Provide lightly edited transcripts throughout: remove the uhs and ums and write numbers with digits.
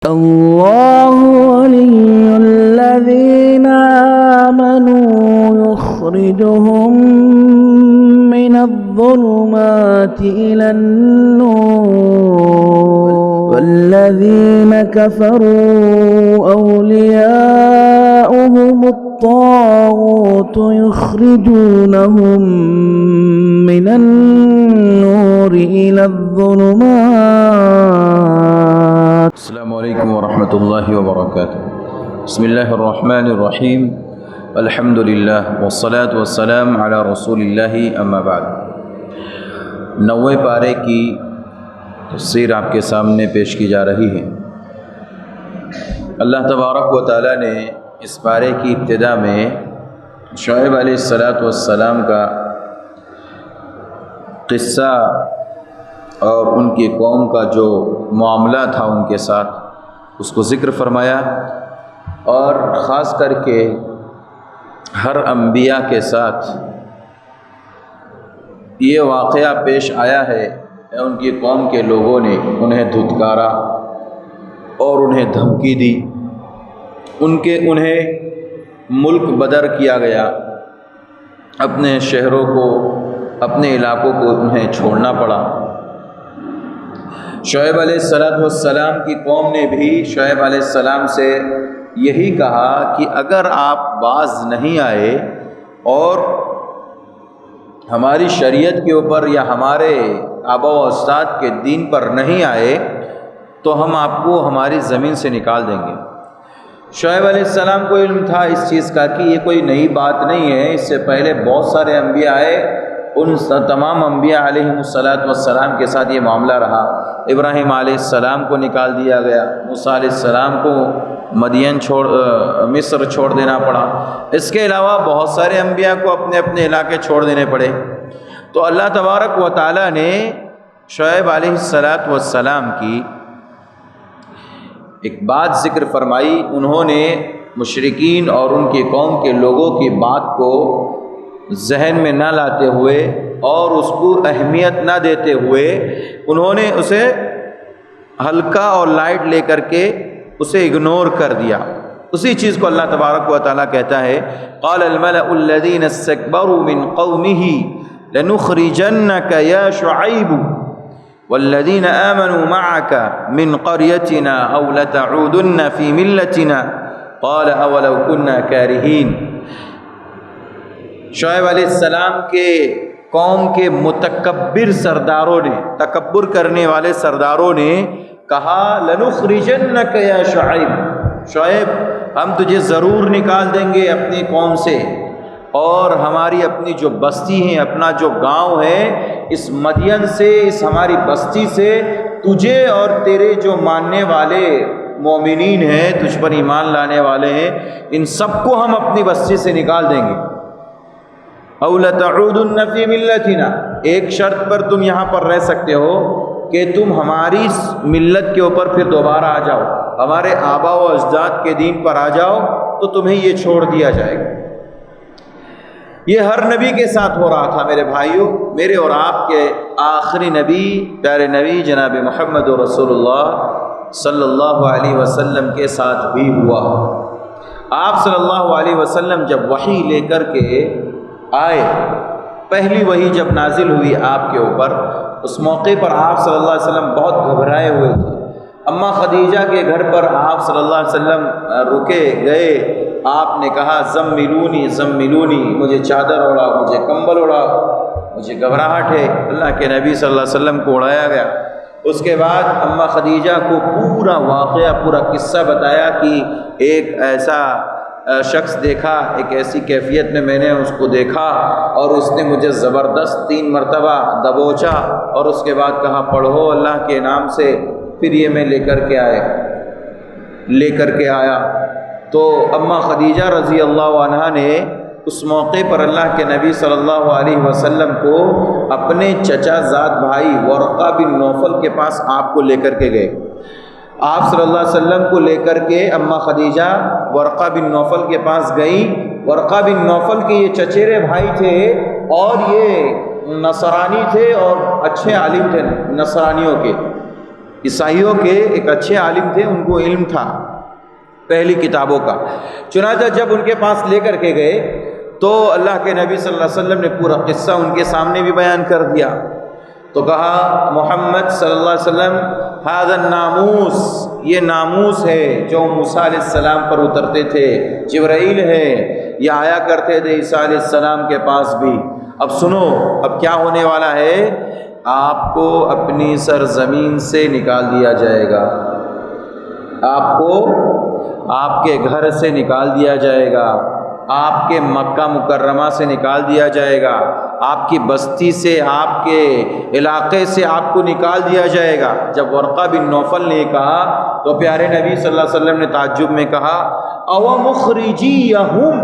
الله ولي الذين آمنوا يخرجهم من الظلمات إلى النور والذين كفروا أولياؤهم الطاغوت يخرجونهم من النور إلى الظلمات. السلام علیکم ورحمۃ اللہ وبرکاتہ. بسم اللہ الرحمن الرحیم. الحمد للہ والصلاة والسلام علی رسول اللہ اما بعد. 90 پارے کی تفسیر آپ کے سامنے پیش کی جا رہی ہے. اللہ تبارک و تعالی نے اس پارے کی ابتدا میں شعیب علیہ السلام کا قصہ اور ان کی قوم کا جو معاملہ تھا ان کے ساتھ اس کو ذکر فرمایا، اور خاص کر کے ہر انبیاء کے ساتھ یہ واقعہ پیش آیا ہے کہ ان کی قوم کے لوگوں نے انہیں دھتکارا اور انہیں دھمکی دی. انہیں ملک بدر کیا گیا، اپنے شہروں کو اپنے علاقوں کو انہیں چھوڑنا پڑا. شعیب علیہ السلام کی قوم نے بھی شعیب علیہ السلام سے یہی کہا کہ اگر آپ باز نہیں آئے اور ہماری شریعت کے اوپر یا ہمارے آبا و اجداد کے دین پر نہیں آئے تو ہم آپ کو ہماری زمین سے نکال دیں گے. شعیب علیہ السلام کو علم تھا اس چیز کا کہ یہ کوئی نئی بات نہیں ہے، اس سے پہلے بہت سارے انبیاء آئے، ان تمام انبیاء علیہ السلام کے ساتھ یہ معاملہ رہا. ابراہیم علیہ السلام کو نکال دیا گیا، موسیٰ علیہ السلام کو مصر چھوڑ دینا پڑا، اس کے علاوہ بہت سارے انبیاء کو اپنے اپنے علاقے چھوڑ دینے پڑے. تو اللہ تبارک و تعالی نے شعیب علیہ السلام کی ایک بات ذکر فرمائی. انہوں نے مشرکین اور ان کی قوم کے لوگوں کی بات کو ذہن میں نہ لاتے ہوئے اور اس کو اہمیت نہ دیتے ہوئے انہوں نے اسے ہلکا اور لائٹ لے کر کے اسے اگنور کر دیا. اسی چیز کو اللہ تبارک و تعالیٰ کہتا ہے، قال الملأ الذین استکبروا من قومه لنخرجنک یا شعیب والذین آمنوا معك من قریتنا او لتعودن فی ملتنا قال اولو كنا کارہین. شعیب علیہ السلام کے قوم کے متکبر سرداروں نے، تکبر کرنے والے سرداروں نے کہا لنخرجنک یا شعیب، شعیب ہم تجھے ضرور نکال دیں گے اپنی قوم سے، اور ہماری اپنی جو بستی ہیں، اپنا جو گاؤں ہے، اس مدین سے، اس ہماری بستی سے تجھے اور تیرے جو ماننے والے مومنین ہیں، تجھ پر ایمان لانے والے ہیں، ان سب کو ہم اپنی بستی سے نکال دیں گے. او لتعودن فی ملتنا، ایک شرط پر تم یہاں پر رہ سکتے ہو کہ تم ہماری ملت کے اوپر پھر دوبارہ آ جاؤ، ہمارے آبا و اجداد کے دین پر آ جاؤ تو تمہیں یہ چھوڑ دیا جائے گا. یہ ہر نبی کے ساتھ ہو رہا تھا میرے بھائیوں. میرے اور آپ کے آخری نبی، پیارے نبی جناب محمد رسول اللہ صلی اللہ علیہ وسلم کے ساتھ بھی ہوا. آپ صلی اللہ علیہ وسلم جب وحی لے کر کے آئے، پہلی وحی جب نازل ہوئی آپ کے اوپر، اس موقع پر آپ صلی اللہ علیہ وسلم بہت گھبرائے ہوئے تھے. اماں خدیجہ کے گھر پر آپ صلی اللہ علیہ وسلم رکے گئے. آپ نے کہا زملونی زملونی، مجھے چادر اوڑا، مجھے کمبل اوڑا، مجھے گھبراہٹ ہے. اللہ کے نبی صلی اللہ علیہ وسلم کو اڑایا گیا. اس کے بعد اماں خدیجہ کو پورا واقعہ، پورا قصہ بتایا کہ ایک ایسا شخص دیکھا، ایک ایسی کیفیت میں نے اس کو دیکھا اور اس نے مجھے زبردست 3 مرتبہ دبوچا، اور اس کے بعد کہا پڑھو اللہ کے نام سے. پھر یہ میں لے کر کے آیا. تو اماں خدیجہ رضی اللہ عنہا نے اس موقع پر اللہ کے نبی صلی اللہ علیہ وسلم کو اپنے چچا زاد بھائی ورقہ بن نوفل کے پاس آپ کو لے کر کے گئے. آپ صلی اللہ علیہ وسلم کو لے کر کے اماں خدیجہ ورقہ بن نوفل کے پاس گئیں. ورقہ بن نوفل کے یہ چچیرے بھائی تھے اور یہ نصرانی تھے اور اچھے عالم تھے نصرانیوں کے. عیسائیوں کے ایک اچھے عالم تھے، ان کو علم تھا پہلی کتابوں کا۔ چنانچہ جب ان کے پاس لے کر کے گئے تو اللہ کے نبی صلی اللہ علیہ وسلم نے پورا قصہ ان کے سامنے بھی بیان کر دیا۔ تو کہا محمد صلی اللہ علیہ وسلم ھذا الناموس، یہ ناموس ہے جو موسیٰ علیہ السلام پر اترتے تھے، جبرائیل ہے، یہ آیا کرتے تھے عیسیٰ علیہ السلام کے پاس بھی۔ اب سنو، اب کیا ہونے والا ہے، آپ کو اپنی سرزمین سے نکال دیا جائے گا، آپ کو آپ کے گھر سے نکال دیا جائے گا، آپ کے مکہ مکرمہ سے نکال دیا جائے گا، آپ کی بستی سے، آپ کے علاقے سے آپ کو نکال دیا جائے گا۔ جب ورقہ بن نوفل نے کہا تو پیارے نبی صلی اللہ علیہ وسلم نے تعجب میں کہا او مخرجیہم،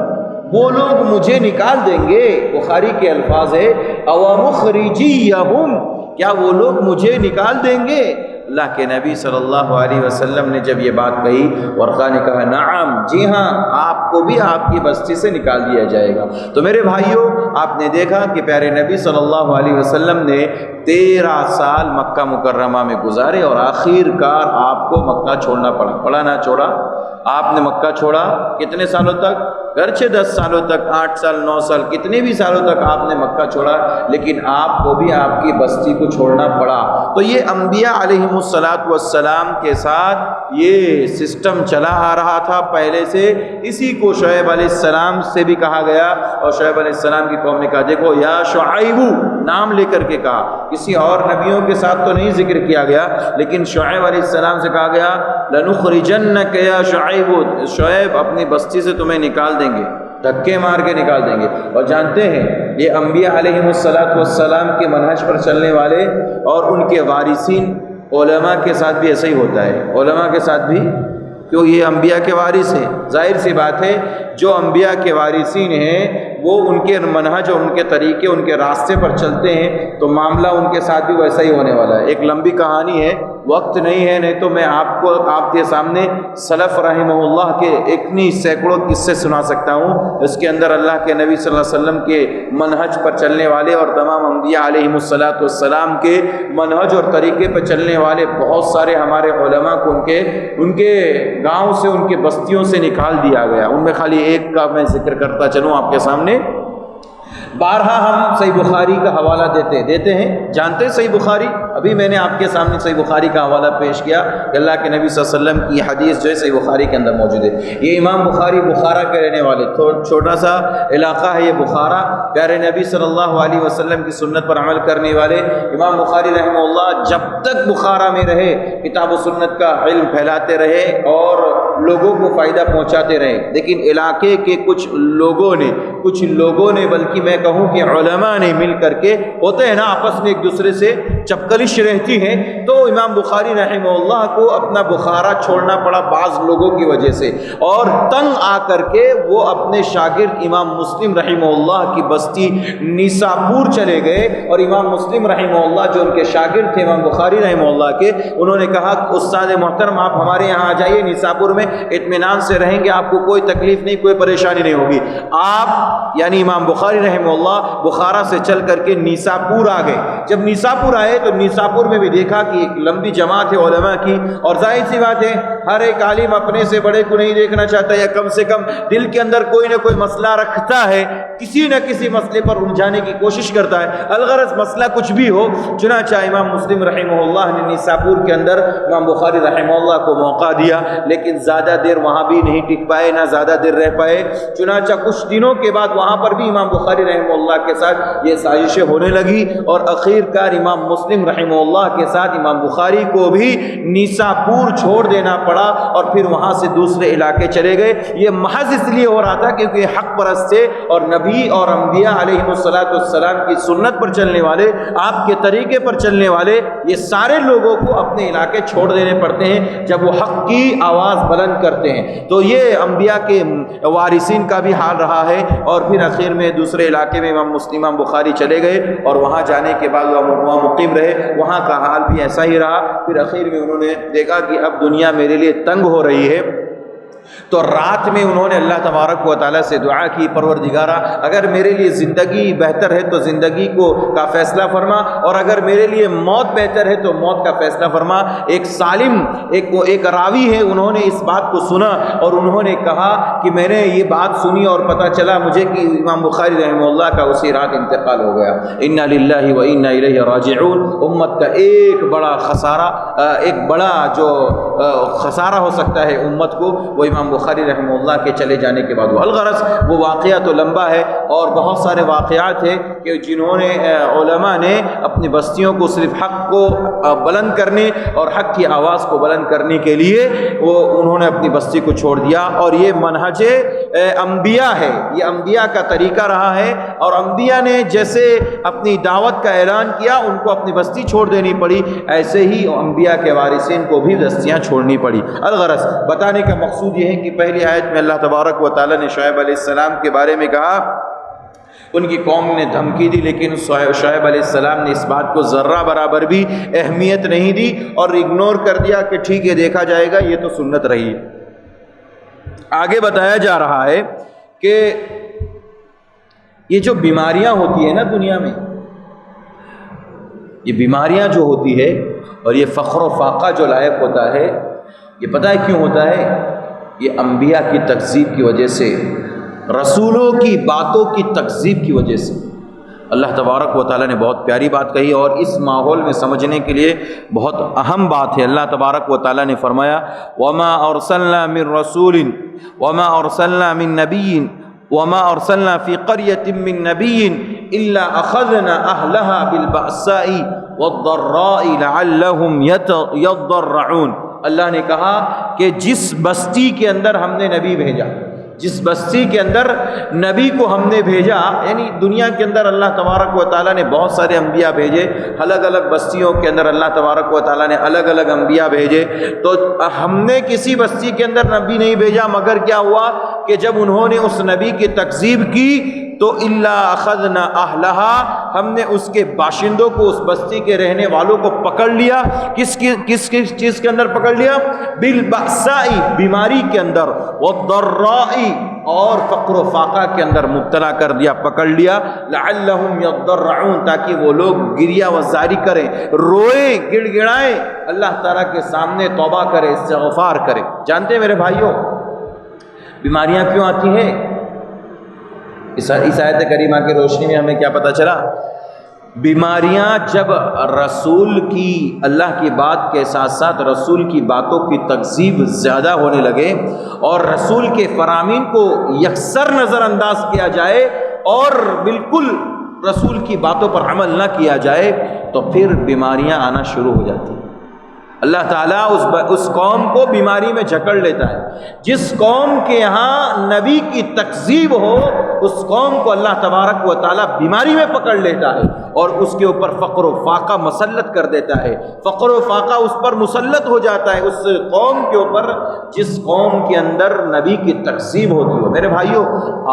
وہ لوگ مجھے نکال دیں گے۔ بخاری کے الفاظ ہے او مخرجیہم، کیا وہ لوگ مجھے نکال دیں گے؟ اللہ کے نبی صلی اللہ علیہ وسلم نے جب یہ بات کہی، ورقہ نے کہا نعم، جی ہاں، آپ کو بھی آپ کی بستی سے نکال دیا جائے گا۔ تو میرے بھائیوں، آپ نے دیکھا کہ پیارے نبی صلی اللہ علیہ وسلم نے 13 سال مکہ مکرمہ میں گزارے اور آخر کار آپ کو مکہ چھوڑنا پڑا نہ چھوڑا؟ آپ نے مکہ چھوڑا کتنے سالوں تک؟ گرچہ 10 سالوں تک، 8 سال، 9 سال، کتنے بھی سالوں تک آپ نے مکہ چھوڑا، لیکن آپ کو بھی آپ کی بستی کو چھوڑنا پڑا۔ تو یہ انبیاء علیہم السلام کے ساتھ یہ سسٹم چلا آ رہا تھا پہلے سے۔ اسی کو شعیب علیہ السلام سے بھی کہا گیا، اور شعیب علیہ السلام کی قوم نے کہا دیکھو یا شعیب، نام لے کر کے کہا، کسی اور نبیوں کے ساتھ تو نہیں ذکر کیا گیا، لیکن شعیب علیہ السلام سے کہا گیا لنخرجنک یا شعیب، شعیب اپنی بستی سے تمہیں نکال دیں گے، دھکے مار کے نکال دیں گے۔ اور جانتے ہیں یہ انبیاء علیہم السلام کے منہج پر چلنے والے اور ان کے وارثین علماء کے ساتھ بھی ایسا ہی ہوتا ہے، علماء کے ساتھ بھی، کیوں یہ انبیاء کے وارث ہیں، ظاہر سی بات ہے جو انبیاء کے وارثین ہیں وہ ان کے منہج اور ان کے طریقے، ان کے راستے پر چلتے ہیں، تو معاملہ ان کے ساتھ بھی ویسا ہی ہونے والا ہے۔ ایک لمبی کہانی ہے، وقت نہیں ہے، نہیں تو میں آپ کے سامنے سلف رحمہ اللہ کے اتنی سینکڑوں قصے سنا سکتا ہوں۔ اس کے اندر اللہ کے نبی صلی اللہ علیہ وسلم کے منہج پر چلنے والے اور تمام انبیاء علیہم السلام کے منہج اور طریقے پر چلنے والے بہت سارے ہمارے علماء کو ان کے گاؤں سے، ان کے بستیوں سے نکال دیا گیا۔ ان میں خالی ایک کا میں ذکر کرتا چلوں آپ کے سامنے۔ بارہا ہم صحیح بخاری کا حوالہ دیتے ہیں، جانتے ہیں صحیح بخاری؟ ابھی میں نے آپ کے سامنے صحیح بخاری کا حوالہ پیش کیا کہ اللہ کے نبی صلی اللہ علیہ وسلم کی حدیث جو ہے صحیح بخاری کے اندر موجود ہے۔ یہ امام بخاری بخارا کے رہنے والے، چھوٹا سا علاقہ ہے یہ بخارا، پیارے نبی صلی اللہ علیہ وسلم کی سنت پر عمل کرنے والے امام بخاری رحمہ اللہ جب تک بخارا میں رہے کتاب و سنت کا علم پھیلاتے رہے اور لوگوں کو فائدہ پہنچاتے رہے۔ لیکن علاقے کے کچھ لوگوں نے بلکہ میں کہوں کہ علماء نے مل کر کے، ہوتے ہیں نا آپس میں ایک دوسرے سے چپکلش رہتی ہیں، تو امام بخاری رحمہ اللہ کو اپنا بخارا چھوڑنا پڑا بعض لوگوں کی وجہ سے، اور تنگ آ کر کے وہ اپنے شاگرد امام مسلم رحمہ اللہ کی بستی نیساپور چلے گئے، اور امام مسلم رحمہ اللہ جو ان کے شاگرد تھے امام بخاری رحمہ اللہ کے، انہوں نے کہا کہ استاد محترم آپ ہمارے یہاں آ جائیے، نیساپور میں اطمینان سے رہیں گے، آپ کو کوئی تکلیف نہیں، کوئی پریشانی نہیں ہوگی۔ آپ یعنی امام بخاری رحمہ اللہ بخارا سے چل کر کے نیساپور آ گئے۔ جب نیساپور آئے تو نیساپور میں بھی دیکھا کہ ایک لمبی جماعت ہے علماء کی، اور ظاہر سی بات ہے ہر ایک عالم اپنے سے بڑے کو نہیں دیکھنا چاہتا، یا کم سے کم دل کے اندر کوئی نہ کوئی مسئلہ رکھتا ہے، کسی نہ کسی مسئلے پر الجھانے کی کوشش کرتا ہے، الغرض مسئلہ کچھ بھی ہو۔ چنانچہ امام مسلم رحمہ اللہ نے نیساپور کے اندر امام بخاری رحمہ اللہ کو موقع دیا، لیکن زیادہ دیر وہاں بھی نہیں ٹک پائے، نہ زیادہ دیر رہ پائے۔ چنانچہ کچھ دنوں کے بعد وہاں پر بھی امام بخاری رحمہ اللہ کے ساتھ یہ سازشیں ہونے لگی، اور آخر کار امام مسلم رحمہ اللہ کے ساتھ امام بخاری کو بھی نیساپور چھوڑ دینا پڑا، اور پھر وہاں سے دوسرے علاقے چلے گئے۔ یہ محض اس لیے ہو رہا تھا کیونکہ یہ حق پرست تھے، اور نبی اور انبیاء علیہم السلام کی سنت پر چلنے والے، آپ کے طریقے پر چلنے والے، یہ سارے لوگوں کو اپنے علاقے چھوڑ دینے پڑتے ہیں جب وہ حق کی آواز بلند کرتے ہیں۔ تو یہ انبیاء کے وارثین کا بھی حال رہا ہے، اور پھر آخر میں دوسرے علاقے میں امام بخاری چلے گئے، اور وہاں جانے کے بعد وہاں مقیم رہے، وہاں کا حال بھی ایسا ہی رہا۔ پھر آخر میں انہوں نے دیکھا کہ اب دنیا میرے لیے تنگ ہو رہی ہے، تو رات میں انہوں نے اللہ تبارک و تعالیٰ سے دعا کی، پروردگارا اگر میرے لیے زندگی بہتر ہے تو زندگی کا فیصلہ فرما، اور اگر میرے لیے موت بہتر ہے تو موت کا فیصلہ فرما۔ ایک سالم ایک راوی ہے، انہوں نے اس بات کو سنا اور انہوں نے کہا کہ میں نے یہ بات سنی اور پتہ چلا مجھے کہ امام بخاری رحمہ اللہ کا اسی رات انتقال ہو گیا۔ انا للہ و انا الیہ راجعون۔ امت کا ایک بڑا خسارہ، ایک بڑا جو خسارہ ہو سکتا ہے امت کو، وہ امام بخاری رحمہ اللہ کے چلے جانے کے بعد۔ الغرض وہ واقعہ تو لمبا ہے اور بہت سارے واقعات ہیں کہ جنہوں نے علماء نے اپنی بستیوں کو صرف حق کو بلند کرنے اور حق کی آواز کو بلند کرنے کے لیے انہوں نے اپنی بستی کو چھوڑ دیا، اور یہ منہج انبیاء ہے، یہ انبیاء کا طریقہ رہا ہے، اور انبیاء نے جیسے اپنی دعوت کا اعلان کیا ان کو اپنی بستی چھوڑ دینی پڑی، ایسے ہی انبیاء کے وارثین کو بھی بستیاں چھوڑنی پڑی۔ الغرض بتانے کا مقصود یہ ہے کہ پہلی آیت میں اللہ تبارک و تعالیٰ نے شعیب علیہ السلام کے بارے میں کہا، ان کی قوم نے دھمکی دی، لیکن شعیب علیہ السلام نے اس بات کو ذرہ برابر بھی اہمیت نہیں دی اور اگنور کر دیا کہ ٹھیک ہے دیکھا جائے گا، یہ تو سنت رہی۔ آگے بتایا جا رہا ہے کہ یہ جو بیماریاں ہوتی ہیں نا دنیا میں، یہ بیماریاں جو ہوتی ہے اور یہ فقر و فاقہ جو لائق ہوتا ہے، یہ پتہ ہے کیوں ہوتا ہے؟ یہ انبیاء کی تکذیب کی وجہ سے، رسولوں کی باتوں کی تکذیب کی وجہ سے۔ اللہ تبارک و تعالیٰ نے بہت پیاری بات کہی، اور اس ماحول میں سمجھنے کے لیے بہت اہم بات ہے۔ اللہ تبارک و تعالیٰ نے فرمایا وَمَا أَرْسَلْنَا مِن رَّسُولٍ وَمَا أَرْسَلْنَا مِن نَّبِيٍّ وَمَا أَرْسَلْنَا فِي قَرْيَةٍ مِّن نَّبِيٍّ إِلَّا أَخَذْنَا أَهْلَهَا بِالْبَأْسَاءِ وَالضَّرَّاءِ لَعَلَّهُمْ يَضَّرَّعُونَ۔ اللہ نے کہا کہ جس بستی کے اندر ہم نے نبی بھیجا، جس بستی کے اندر نبی کو ہم نے بھیجا، یعنی دنیا کے اندر اللہ تبارک و تعالیٰ نے بہت سارے انبیاء بھیجے، الگ الگ بستیوں کے اندر اللہ تبارک و تعالیٰ نے الگ الگ انبیاء بھیجے، تو ہم نے کسی بستی کے اندر نبی نہیں بھیجا مگر کیا ہوا کہ جب انہوں نے اس نبی کی تکذیب کی تو الا اخذنا اہلہا، ہم نے اس کے باشندوں کو، اس بستی کے رہنے والوں کو پکڑ لیا۔ کس چیز کے اندر پکڑ لیا؟ بالبأساء، بیماری کے اندر، والضراء، اور فقر و فاقہ کے اندر مبتلا کر دیا، پکڑ لیا، لعلہم یضرعون، تاکہ وہ لوگ گریہ وزاری کریں، روئیں، گڑ گڑائیں، اللہ تعالیٰ کے سامنے توبہ کریں، استغفار کریں۔ جانتے ہیں میرے بھائیوں بیماریاں کیوں آتی ہیں؟ اس آیت کریمہ کی روشنی میں ہمیں کیا پتہ چلا؟ بیماریاں جب رسول کی، اللہ کی بات کے ساتھ ساتھ رسول کی باتوں کی تکذیب زیادہ ہونے لگے اور رسول کے فرامین کو یکسر نظر انداز کیا جائے اور بالکل رسول کی باتوں پر عمل نہ کیا جائے، تو پھر بیماریاں آنا شروع ہو جاتی ہیں۔ اللہ تعالیٰ اس قوم کو بیماری میں جکڑ لیتا ہے۔ جس قوم کے یہاں نبی کی تکذیب ہو اس قوم کو اللہ تبارک و تعالیٰ بیماری میں پکڑ لیتا ہے اور اس کے اوپر فقر و فاقہ مسلط کر دیتا ہے۔ فقر و فاقہ اس پر مسلط ہو جاتا ہے اس قوم کے اوپر جس قوم کے اندر نبی کی تکذیب ہوتی ہو۔ میرے بھائیوں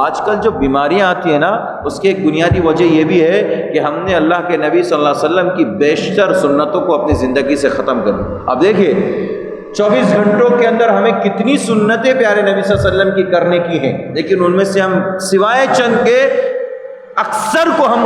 آج کل جو بیماریاں آتی ہیں نا، اس کی ایک بنیادی وجہ یہ بھی ہے کہ ہم نے اللہ کے نبی صلی اللہ علیہ وسلم کی بیشتر سنتوں کو اپنی زندگی سے ختم کر دیا۔ اب دیکھیے 24 گھنٹوں کے اندر ہمیں کتنی سنتیں پیارے نبی صلی اللہ علیہ وسلم کی کرنے کی ہیں، لیکن ان میں سے ہم سوائے چند کے اکثر کو ہم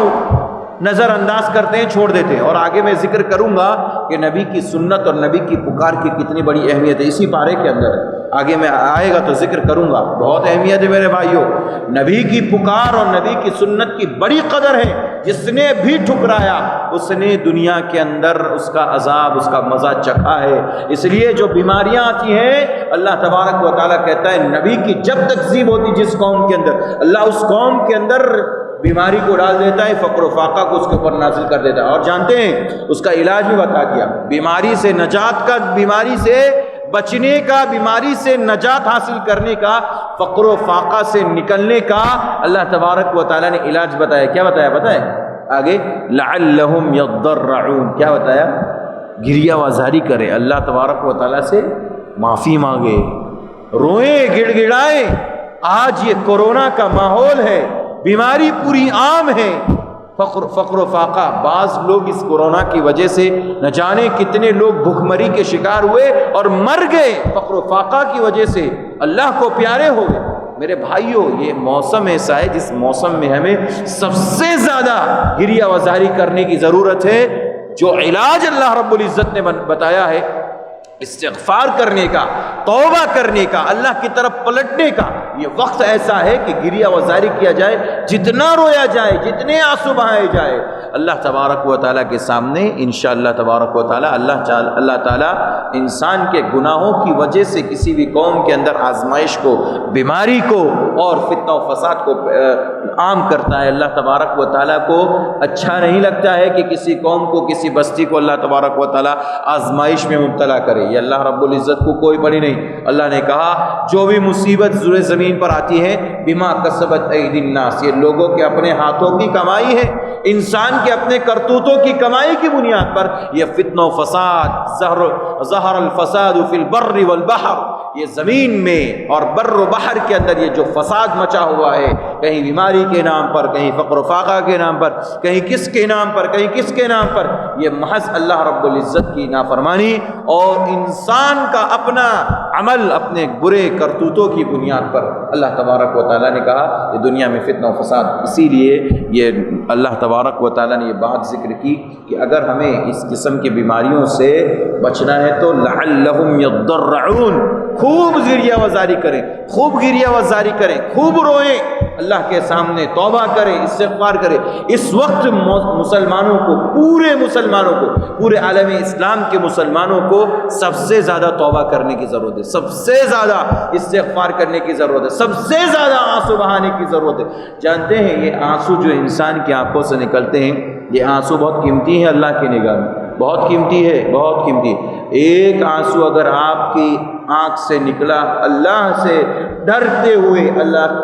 نظر انداز کرتے ہیں، چھوڑ دیتے ہیں۔ اور آگے میں ذکر کروں گا کہ نبی کی سنت اور نبی کی پکار کی کتنی بڑی اہمیت ہے، اسی پارے کے اندر ہے، آگے میں آئے گا تو ذکر کروں گا۔ بہت اہمیت ہے میرے بھائیوں، نبی کی پکار اور نبی کی سنت کی بڑی قدر ہے۔ جس نے بھی ٹھکرایا اس نے دنیا کے اندر اس کا عذاب، اس کا مزہ چکھا ہے۔ اس لیے جو بیماریاں آتی ہیں اللہ تبارک و تعالیٰ کہتا ہے نبی کی جب تکذیب ہوتی جس قوم کے اندر، اللہ اس قوم کے اندر بیماری کو ڈال دیتا ہے، فقر و فاقہ کو اس کے اوپر نازل کر دیتا ہے۔ اور جانتے ہیں اس کا علاج بھی بتا دیا، بیماری سے نجات کا، بیماری سے بچنے کا، بیماری سے نجات حاصل کرنے کا، فقر و فاقہ سے نکلنے کا اللہ تبارک و تعالیٰ نے علاج بتایا۔ کیا بتایا بتائیں آگے؟ لعلہم یضرعون، کیا بتایا؟ گریہ وزاری کرے، اللہ تبارک و تعالیٰ سے معافی مانگے، روئیں، گڑ گڑائیں۔ آج یہ کورونا کا ماحول ہے، بیماری پوری عام ہے، فقر و فاقہ، بعض لوگ اس کورونا کی وجہ سے نہ جانے کتنے لوگ بھوک مری کے شکار ہوئے اور مر گئے فقر و فاقہ کی وجہ سے، اللہ کو پیارے ہو گئے۔ میرے بھائیوں، یہ موسم ایسا ہے جس موسم میں ہمیں سب سے زیادہ گریہ وزاری کرنے کی ضرورت ہے۔ جو علاج اللہ رب العزت نے بتایا ہے استغفار کرنے کا، توبہ کرنے کا، اللہ کی طرف پلٹنے کا، یہ وقت ایسا ہے کہ گریہ وزاری کیا جائے، جتنا رویا جائے، جتنے آنسو بہائے جائے، اللہ تبارک و تعالیٰ کے سامنے انشاءاللہ تبارک و تعالیٰ اللہ تعالیٰ انسان کے گناہوں کی وجہ سے کسی بھی قوم کے اندر آزمائش کو، بیماری کو اور فتنہ و فساد کو عام کرتا ہے۔ اللہ تبارک و تعالیٰ کو اچھا نہیں لگتا ہے کہ کسی قوم کو، کسی بستی کو اللہ تبارک و تعالیٰ آزمائش میں مبتلا کرے۔ یہ اللہ رب العزت کو کوئی بڑی نہیں۔ اللہ نے کہا جو بھی مصیبت زیر زمین پر آتی ہے بما کسبت ایدی الناس، یہ لوگوں کے اپنے ہاتھوں کی کمائی ہے، انسان کے اپنے کرتوتوں کی کمائی کی بنیاد پر یہ فتنہ و فساد، ظہر الفساد فی البر والبحر، یہ زمین میں اور بر و بحر کے اندر یہ جو فساد مچا ہوا ہے، کہیں بیماری کے نام پر، کہیں فقر و فاقہ کے نام پر، کہیں کس کے نام پر، کہیں کس کے نام پر، یہ محض اللہ رب العزت کی نافرمانی اور انسان کا اپنا عمل، اپنے برے کرتوتوں کی بنیاد پر اللہ تبارک و تعالیٰ نے کہا یہ دنیا میں فتنہ و فساد۔ اسی لیے یہ اللہ تبارک و تعالیٰ نے یہ بات ذکر کی کہ اگر ہمیں اس قسم کی بیماریوں سے بچنا ہے تو لعلہم یضرعون، خوب گریہ وزاری کریں، خوب گریہ وزاری کریں، خوب روئیں، اللہ کے سامنے توبہ کریں، استغفار کریں۔ اس وقت مسلمانوں کو، پورے مسلمانوں کو، پورے عالم اسلام کے مسلمانوں کو سب سے زیادہ توبہ کرنے کی ضرورت ہے، سب سے زیادہ استغفار کرنے کی ضرورت ہے، سب سے زیادہ آنسو بہانے کی ضرورت ہے۔ جانتے ہیں یہ آنسو جو انسان کی آنکھوں سے نکلتے ہیں، یہ آنسو بہت قیمتی ہے اللہ کی نگاہ میں، بہت قیمتی ہے، بہت قیمتی ہے۔ ایک آنسو اگر آپ کی آنکھ سے نکلا اللہ سے ڈرتے ہوئے، اللہ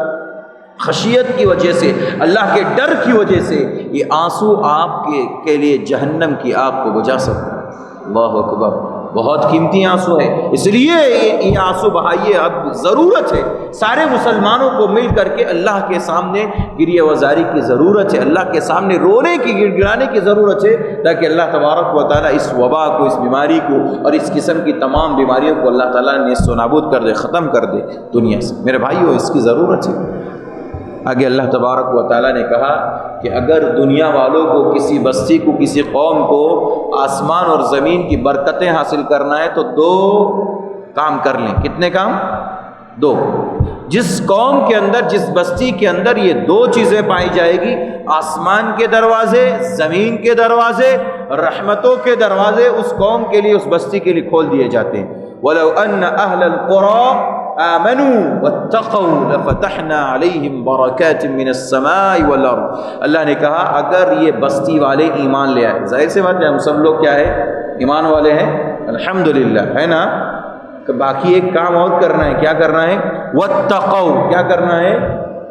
خشیت کی وجہ سے، اللہ کے ڈر کی وجہ سے، یہ آنسو آپ کے لیے جہنم کی آگ کو بجھا سکتا ہے۔ اللہ اکبر، بہت قیمتی آنسو ہے، اس لیے یہ آنسو بہائیے، اب ضرورت ہے سارے مسلمانوں کو مل کر کے اللہ کے سامنے گریہ وزاری کی ضرورت ہے، اللہ کے سامنے رونے کی، گڑگڑانے کی ضرورت ہے، تاکہ اللہ تبارک و تعالیٰ اس وبا کو، اس بیماری کو اور اس قسم کی تمام بیماریوں کو اللہ تعالیٰ نیست و نابود کر دے، ختم کر دے دنیا سے۔ میرے بھائیو، اس کی ضرورت ہے۔ آگے اللہ تبارک و تعالیٰ نے کہا کہ اگر دنیا والوں کو، کسی بستی کو، کسی قوم کو آسمان اور زمین کی برکتیں حاصل کرنا ہے تو دو کام کر لیں۔ کتنے کام؟ دو۔ جس قوم کے اندر، جس بستی کے اندر یہ دو چیزیں پائی جائے گی، آسمان کے دروازے، زمین کے دروازے، رحمتوں کے دروازے اس قوم کے لیے، اس بستی کے لیے کھول دیے جاتے ہیں۔ وَلَوْ أَنَّ أَهْلَ الْقُرَىٰ آمنوا واتقوا لفتحنا علیہم برکات من السماء والارض۔ اللہ نے کہا اگر یہ بستی والے ایمان لے آئے، ظاہر سی بات ہے ہم سب لوگ کیا ہے، ایمان والے ہیں، الحمدللہ، ہے نا؟ باقی ایک کام اور کرنا ہے، کیا کرنا ہے؟ واتقوا، کیا کرنا ہے؟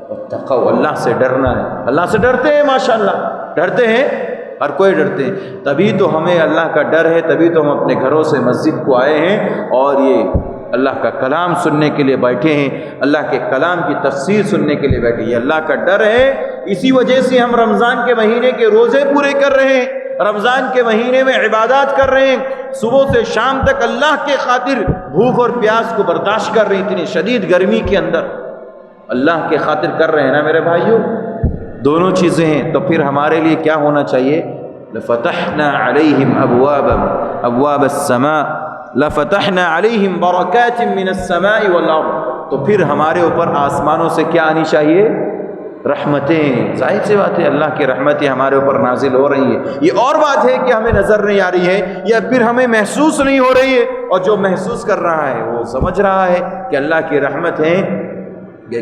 واتقوا، اللہ سے ڈرنا ہے۔ اللہ سے ڈرتے ہیں، ماشاءاللہ ڈرتے ہیں، ہر کوئی ڈرتے ہیں، تبھی تو ہمیں اللہ کا ڈر ہے، تبھی تو ہم اپنے گھروں سے مسجد کو آئے ہیں اور یہ اللہ کا کلام سننے کے لیے بیٹھے ہیں، اللہ کے کلام کی تفسیر سننے کے لیے بیٹھے ہیں۔ یہ اللہ کا ڈر ہے، اسی وجہ سے ہم رمضان کے مہینے کے روزے پورے کر رہے ہیں، رمضان کے مہینے میں عبادات کر رہے ہیں، صبح سے شام تک اللہ کے خاطر بھوک اور پیاس کو برداشت کر رہے ہیں، اتنی شدید گرمی کے اندر اللہ کے خاطر کر رہے ہیں نا میرے بھائیوں۔ دونوں چیزیں ہیں، تو پھر ہمارے لیے کیا ہونا چاہیے؟ لفتحنا علیہم ابواب السماء، لفتحنا علیہم برکات من السماء والارض، تو پھر ہمارے اوپر آسمانوں سے کیا آنی چاہیے؟ رحمتیں۔ ظاہر سی بات ہے اللہ کی رحمتیں ہمارے اوپر نازل ہو رہی ہیں۔ یہ اور بات ہے کہ ہمیں نظر نہیں آ رہی ہے یا پھر ہمیں محسوس نہیں ہو رہی ہے، اور جو محسوس کر رہا ہے وہ سمجھ رہا ہے کہ اللہ کی رحمت ہے۔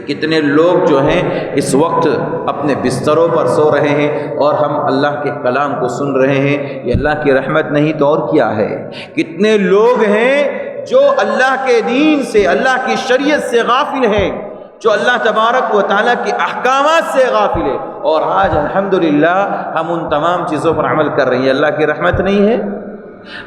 کتنے لوگ جو ہیں اس وقت اپنے بستروں پر سو رہے ہیں اور ہم اللہ کے کلام کو سن رہے ہیں، یہ اللہ کی رحمت نہیں تو اور کیا ہے؟ کتنے لوگ ہیں جو اللہ کے دین سے، اللہ کی شریعت سے غافل ہیں، جو اللہ تبارک و تعالیٰ کے احکامات سے غافل ہے، اور آج الحمدللہ ہم ان تمام چیزوں پر عمل کر رہے ہیں۔ اللہ کی رحمت نہیں ہے؟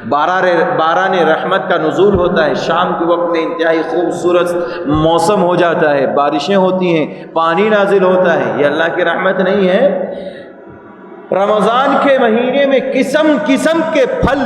باران رحمت کا نزول ہوتا ہے، شام کے وقت میں انتہائی خوبصورت موسم ہو جاتا ہے، بارشیں ہوتی ہیں، پانی نازل ہوتا ہے، یہ اللہ کی رحمت نہیں ہے؟ رمضان کے مہینے میں قسم قسم کے پھل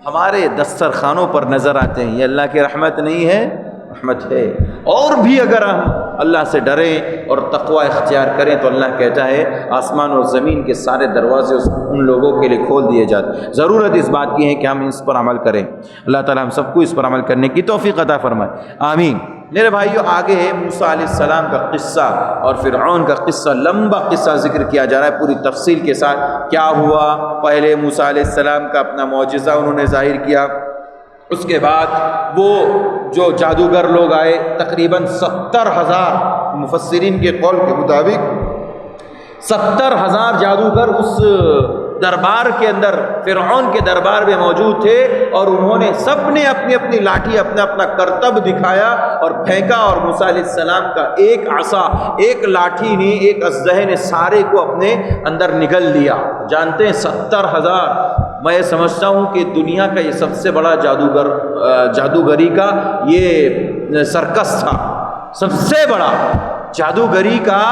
ہمارے دسترخوانوں پر نظر آتے ہیں. یہ اللہ کی رحمت نہیں ہے؟ رحمت ہے. اور بھی اگر ہم اللہ سے ڈریں اور تقوی اختیار کریں تو اللہ کہتا ہے آسمان اور زمین کے سارے دروازے ان لوگوں کے لیے کھول دیے جاتے ہیں. ضرورت اس بات کی ہے کہ ہم اس پر عمل کریں. اللہ تعالی ہم سب کو اس پر عمل کرنے کی توفیق عطا فرمائے. آمین. میرے بھائیو، آگے موسیٰ علیہ السلام کا قصہ اور فرعون کا قصہ، لمبا قصہ ذکر کیا جا رہا ہے پوری تفصیل کے ساتھ. کیا ہوا؟ پہلے موسیٰ علیہ السلام کا اپنا معجزہ انہوں نے ظاہر کیا. اس کے بعد وہ جو جادوگر لوگ آئے، تقریباً 70,000 مفسرین کے قول کے مطابق 70,000 جادوگر اس دربار کے اندر، فرعون کے دربار میں موجود تھے، اور انہوں نے سب نے اپنی اپنی لاٹھی، اپنا اپنا کرتب دکھایا اور پھینکا، اور موسیٰ علیہ السلام کا ایک عصا، ایک لاٹھی نے، ایک اژدہے نے سارے کو اپنے اندر نگل لیا. جانتے ہیں 70,000، میں سمجھتا ہوں کہ دنیا کا یہ سب سے بڑا جادوگری کا یہ سرکس تھا. سب سے بڑا جادوگری کا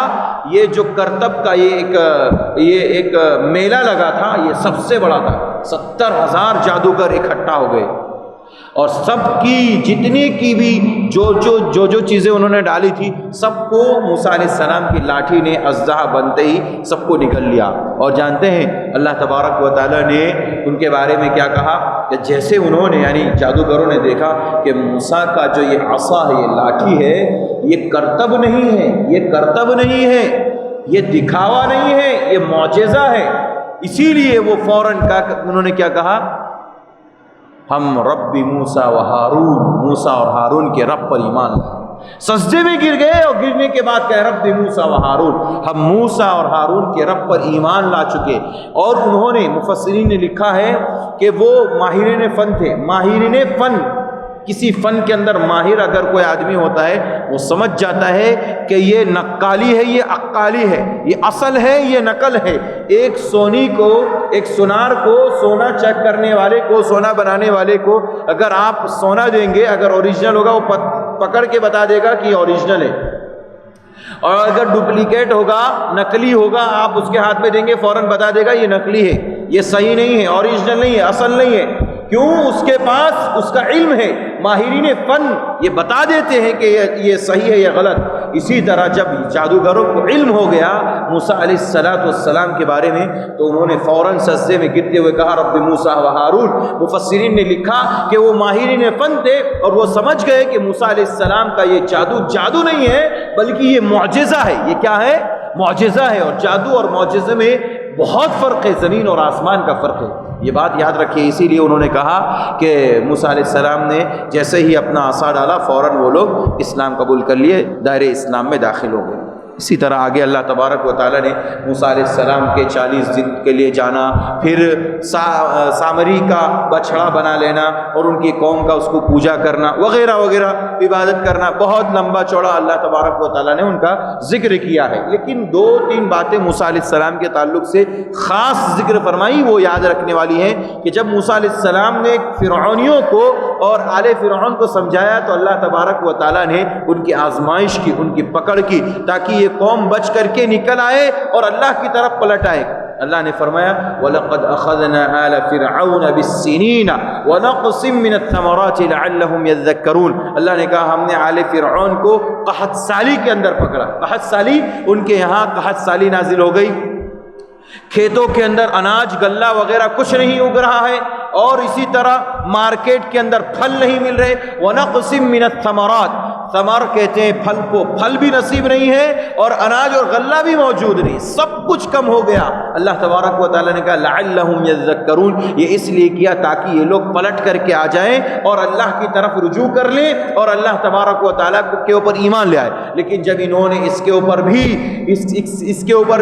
یہ جو کرتب کا یہ ایک میلہ لگا تھا، یہ سب سے بڑا تھا. 70,000 جادوگر اکٹھا ہو گئے، اور سب کی جتنی کی بھی جو چیزیں انہوں نے ڈالی تھی، سب کو موسیٰ علیہ السلام کی لاٹھی نے اژدہا بنتے ہی سب کو نگل لیا. اور جانتے ہیں اللہ تبارک و تعالیٰ نے ان کے بارے میں کیا کہا کہ جیسے انہوں نے، یعنی جادوگروں نے دیکھا کہ موسیٰ کا جو یہ عصا ہے، یہ لاٹھی ہے، یہ کرتب نہیں ہے، یہ کرتب نہیں ہے، یہ دکھاوا نہیں ہے، یہ معجزہ ہے. اسی لیے وہ فوراً انہوں نے کیا کہا؟ ہم رب موسیٰ و ہارون، موسیٰ اور ہارون کے رب پر ایمان لائے. سجدے میں گر گئے، اور گرنے کے بعد کہہ رب موسیٰ و ہارون، ہم موسیٰ اور ہارون کے رب پر ایمان لا چکے. اور انہوں نے، مفسرین نے لکھا ہے کہ وہ ماہرین فن تھے. ماہرین فن، کسی فن کے اندر ماہر اگر کوئی آدمی ہوتا ہے، وہ سمجھ جاتا ہے کہ یہ نقالی ہے، یہ عقالی ہے، یہ اصل ہے، یہ نقل ہے. ایک سونی کو، ایک سونار کو، سونا چیک کرنے والے کو، سونا بنانے والے کو اگر آپ سونا دیں گے، اگر اوریجنل ہوگا وہ پکڑ کے بتا دے گا کہ یہ اوریجنل ہے، اور اگر ڈپلیکیٹ ہوگا، نقلی ہوگا، آپ اس کے ہاتھ میں دیں گے فوراً بتا دے گا یہ نقلی ہے، یہ صحیح نہیں ہے، اوریجنل نہیں ہے، اصل نہیں ہے. کیوں؟ اس کے پاس اس کا علم ہے. ماہرین فن یہ بتا دیتے ہیں کہ یہ صحیح ہے، یہ غلط. اسی طرح جب جادوگروں کو علم ہو گیا موسیٰ علیہ السلام کے بارے میں، تو انہوں نے فوراً سجدے میں گرتے ہوئے کہا رب موسیٰ و ہارون. مفسرین نے لکھا کہ وہ ماہرین فن تھے، اور وہ سمجھ گئے کہ موسیٰ علیہ السلام کا یہ جادو نہیں ہے، بلکہ یہ معجزہ ہے. یہ کیا ہے؟ معجزہ ہے. اور جادو اور معجزے میں بہت فرق ہے، زمین اور آسمان کا فرق ہے. یہ بات یاد رکھیے. اسی لیے انہوں نے کہا کہ موسیٰ علیہ السلام نے جیسے ہی اپنا عصا ڈالا، فوراً وہ لوگ اسلام قبول کر لیے، دائرے اسلام میں داخل ہو گئے. اسی طرح آگے اللہ تبارک و تعالیٰ نے موسیٰ علیہ السلام کے 40 دن کے لیے جانا، پھر سامری کا بچڑا بنا لینا اور ان کی قوم کا اس کو پوجا کرنا وغیرہ وغیرہ، عبادت کرنا. بہت لمبا چوڑا اللہ تبارک و تعالیٰ نے ان کا ذکر کیا ہے. لیکن 2-3 باتیں موسیٰ علیہ السلام کے تعلق سے خاص ذکر فرمائی، وہ یاد رکھنے والی ہیں کہ جب موسیٰ علیہ السلام نے فرعونیوں کو اور آل فرعون کو سمجھایا تو اللہ تبارک و تعالیٰ نے ان کی آزمائش کی، ان کی پکڑ کی، تاکہ یہ قوم بچ کر کے نکل آئے اور اللہ کی طرف پلٹ آئے. اللہ نے فرمایا وَلَقَدْ أَخَذْنَا آلَ فِرْعَوْنَ بِالسِّنِينَ وَنَقْصٍ مِّنَ الثَّمَرَاتِ لَعَلَّهُمْ يَذَّكَّرُونَ. اللہ نے کہا ہم نے آل فرعون کو قحط سالی کے اندر پکڑا. قحط سالی، ان کے یہاں قحط سالی نازل ہو گئی، کھیتوں کے اندر اناج غلہ وغیرہ کچھ نہیں اگ رہا ہے، اور اسی طرح مارکیٹ کے اندر پھل نہیں مل رہے. وَنَقْصٍ مِّنَ الثَّمَرَاتِ، ثمر کہتے ہیں پھل کو، پھل بھی نصیب نہیں ہے اور اناج اور غلہ بھی موجود نہیں، سب کچھ کم ہو گیا. اللہ تبارک و تعالیٰ نے کہا لعلہم یذکرون، یہ اس لیے کیا تاکہ یہ لوگ پلٹ کر کے آ جائیں اور اللہ کی طرف رجوع کر لیں اور اللہ تبارک و تعالیٰ کے اوپر ایمان لے آئے. لیکن جب انہوں نے اس کے اوپر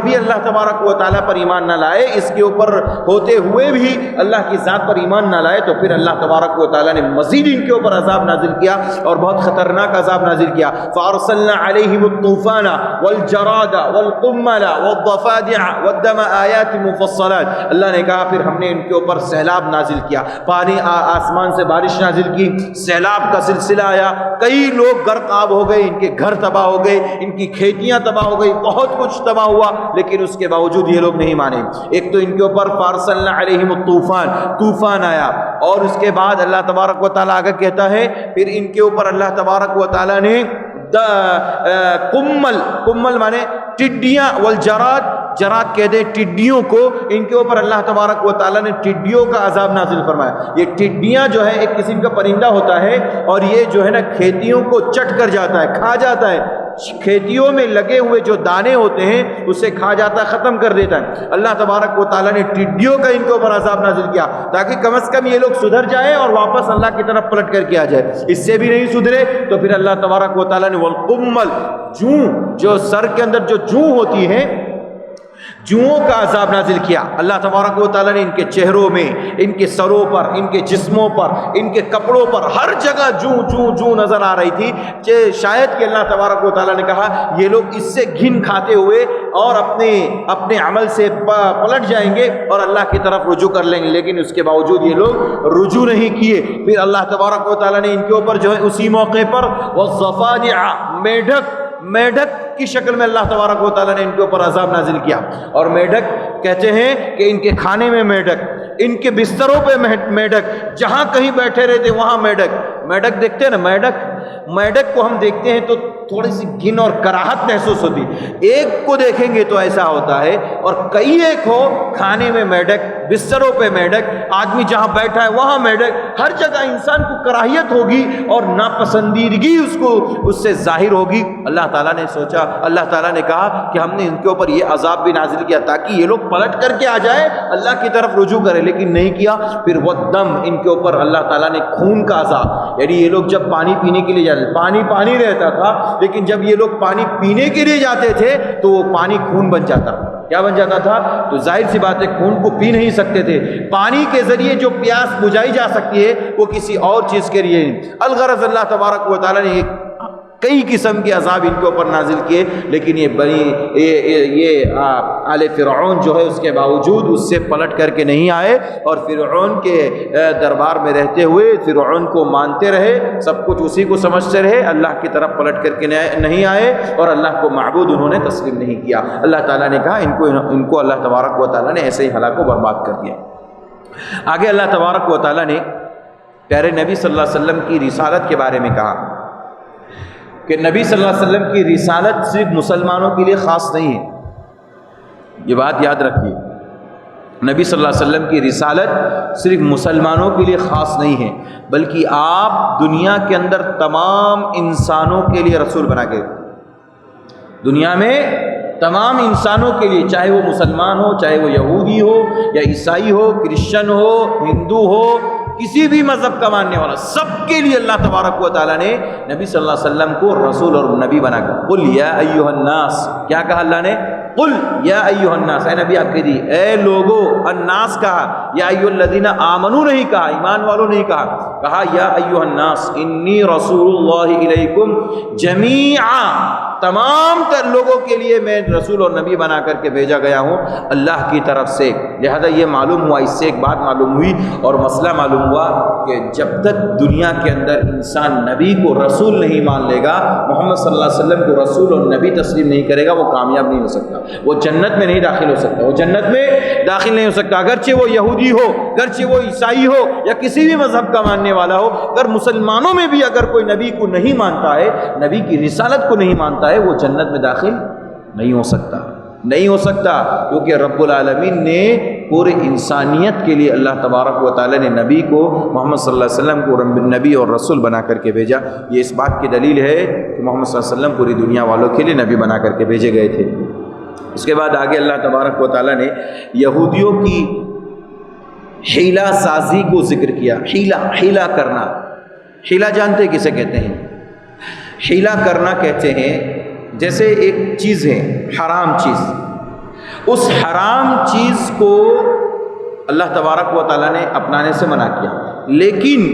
بھی اللہ تبارک و تعالیٰ پر ایمان نہ لائے، اس کے اوپر ہوتے ہوئے بھی اللہ کی ذات پر ایمان نہ لائے، تو پھر اللہ تبارک و تعالیٰ نے مزید ان کے اوپر عذاب نازل کیا، اور بہت خطرناک عذاب نازل کیا. فارسلنا علیہم الطوفان والجراد والقمل والضفادع والدم آیات مفصلات. اللہ نے کہا پھر ہم نے ان کے اوپر سیلاب نازل کیا، پانی آسمان سے بارش نازل کی، سیلاب کا سلسلہ آیا، کئی لوگ غرق آب ہو گئے، ان کے گھر تباہ تباہ ہو گئے، ان کی کھیتیاں تباہ ہو گئی، بہت کچھ تباہ ہوا، لیکن اس کے باوجود یہ لوگ نہیں مانے۔ ایک تو ان کے اوپر فارسلنا علیہم الطوفان، طوفان آیا، اور اس کے بعد اللہ تبارک و تعالیٰ آگے کہتا ہے پھر ان کے اوپر اللہ تبارک و تعالیٰ نے کمل مانے ٹڈیاں، والجراد، جراد کہتے ہیں ٹڈیوں کو، ان کے اوپر اللہ تبارک و تعالیٰ نے ٹڈیوں کا عذاب نازل فرمایا۔ یہ ٹڈیاں جو ہے ایک قسم کا پرندہ ہوتا ہے، اور یہ جو ہے نا کھیتیوں کو چٹ کر جاتا ہے، کھا جاتا ہے، کھیتیوں میں لگے ہوئے جو دانے ہوتے ہیں اسے کھا جاتا ہے، ختم کر دیتا ہے۔ اللہ تبارک و تعالیٰ نے ٹڈیوں کا ان کے اوپر عذاب نازل کیا تاکہ کم از کم یہ لوگ سدھر جائیں اور واپس اللہ کی طرف پلٹ کر کے آ جائے۔ اس سے بھی نہیں سدھرے تو پھر اللہ تبارک و تعالیٰ نے والقمل، جوں، جو سر کے اندر جو جوں ہوتی ہے، جوؤں کا عذاب نازل کیا۔ اللہ تبارک و تعالیٰ نے ان کے چہروں میں، ان کے سروں پر، ان کے جسموں پر، ان کے کپڑوں پر، ہر جگہ جوں نظر آ رہی تھی کہ شاید کہ اللہ تبارک و تعالیٰ نے کہا یہ لوگ اس سے گھن کھاتے ہوئے اور اپنے عمل سے پلٹ جائیں گے اور اللہ کی طرف رجوع کر لیں گے، لیکن اس کے باوجود یہ لوگ رجوع نہیں کیے۔ پھر اللہ تبارک و تعالیٰ نے ان کے اوپر جو ہے اسی موقع پر والضفادع، میڈک کی شکل میں اللہ تبارک و تعالیٰ نے ان کے اوپر عذاب نازل کیا۔ اور میڈک کہتے ہیں کہ ان کے کھانے میں میڈک، ان کے بستروں پہ میڈک، جہاں کہیں بیٹھے رہتے وہاں میڈک دیکھتے ہیں نا، میڈک کو ہم دیکھتے ہیں تو تھوڑی سی گھن اور کراہت محسوس ہوتی، ایک کو دیکھیں گے تو ایسا ہوتا ہے، اور کئی ایک ہو، کھانے میں میڈک، بستروں پہ میڈک، آدمی جہاں بیٹھا ہے وہاں میڈک، ہر جگہ انسان کو کراہیت ہوگی اور ناپسندیدگی اس سے ظاہر ہوگی۔ اللہ تعالیٰ نے سوچا، اللہ تعالیٰ نے کہا کہ ہم نے ان کے اوپر یہ عذاب بھی نازل کیا تاکہ یہ لوگ پلٹ کر کے آ جائے، اللہ کی طرف رجوع کرے، لیکن نہیں کیا۔ پھر والدم، ان کے اوپر اللہ تعالیٰ نے خون کا عذاب، یعنی یہ لوگ جب پانی پینے کے لیے جاتے، پانی رہتا تھا، لیکن جب یہ لوگ پانی پینے کے لیے جاتے تھے تو وہ پانی خون بن جاتا۔ کیا بن جاتا تھا؟ تو ظاہر سی بات ہے خون کو پی نہیں سکتے تھے، پانی کے ذریعے جو پیاس بجھائی جا سکتی ہے وہ کسی اور چیز کے لیے نہیں۔ الغرض اللہ تبارک و تعالیٰ نے کئی قسم کے عذاب ان کے اوپر نازل کیے، لیکن یہ آل فرعون جو ہے اس کے باوجود اس سے پلٹ کر کے نہیں آئے، اور فرعون کے دربار میں رہتے ہوئے فرعون کو مانتے رہے، سب کچھ اسی کو سمجھتے رہے، اللہ کی طرف پلٹ کر کے نہیں آئے، اور اللہ کو معبود انہوں نے تسلیم نہیں کیا۔ اللہ تعالیٰ نے کہا ان کو اللہ تبارک و تعالیٰ نے ایسے ہی ہلاک و برباد کر دیا۔ آگے اللہ تبارک و تعالیٰ نے پیارے نبی صلی اللہ علیہ وسلم کی رسالت کے بارے میں کہا کہ نبی صلی اللہ علیہ وسلم کی رسالت صرف مسلمانوں کے لیے خاص نہیں ہے، یہ بات یاد رکھیے، نبی صلی اللہ علیہ وسلم کی رسالت صرف مسلمانوں کے لیے خاص نہیں ہے، بلکہ آپ دنیا کے اندر تمام انسانوں کے لیے رسول بنا کے، دنیا میں تمام انسانوں کے لیے، چاہے وہ مسلمان ہو، چاہے وہ یہودی ہو یا عیسائی ہو، کرسچن ہو، ہندو ہو، کسی بھی مذہب کا ماننے والا، سب کے لیے اللہ تبارک و تعالیٰ نے نبی صلی اللہ علیہ وسلم کو رسول اور نبی بنا کر، قل یا ایھا الناس، کیا کہا اللہ نے؟ قل یا ایھا الناس، اے نبی آپ کہیے اے لوگو، الناس کہا، یا ایھا الذین آمنوا نہیں کہا، ایمان والوں نہیں کہا یا ایھا الناس انی رسول اللہ الیکم جمیعا، تمام تر لوگوں کے لیے میں رسول اور نبی بنا کر کے بھیجا گیا ہوں اللہ کی طرف سے۔ لہذا یہ معلوم ہوا، اس سے ایک بات معلوم ہوئی اور مسئلہ معلوم ہوا کہ جب تک دنیا کے اندر انسان نبی کو رسول نہیں مان لے گا، محمد صلی اللہ علیہ وسلم کو رسول اور نبی تسلیم نہیں کرے گا، وہ کامیاب نہیں ہو سکتا، وہ جنت میں نہیں داخل ہو سکتا، وہ جنت میں داخل نہیں ہو سکتا، اگرچہ وہ یہودی ہو، اگرچہ وہ عیسائی ہو یا کسی بھی مذہب کا ماننے والا ہو، اگر مسلمانوں میں بھی اگر کوئی نبی کو نہیں مانتا ہے، نبی کی رسالت کو نہیں مانتا ہے، وہ جنت میں داخل نہیں ہو سکتا، کیونکہ رب العالمین نے پورے انسانیت کے لیے اللہ تبارک و تعالی نے نبی کو، محمد صلی اللہ علیہ وسلم کو نبی اور رسول بنا کر کے بھیجا۔ یہ اس بات کی دلیل ہے کہ محمد صلی اللہ علیہ وسلم پوری دنیا والوں کے لیے نبی بنا کر کے بھیجے گئے تھے۔ اس کے بعد آگے اللہ تبارک و تعالی نے یہودیوں کی حیلہ سازی کو ذکر کیا۔ حیلہ کرنا، حیلہ جانتے کسے کہتے ہیں؟ حیلہ کرنا کہتے ہیں جیسے ایک چیز ہے حرام چیز، اس حرام چیز کو اللہ تبارک و تعالیٰ نے اپنانے سے منع کیا، لیکن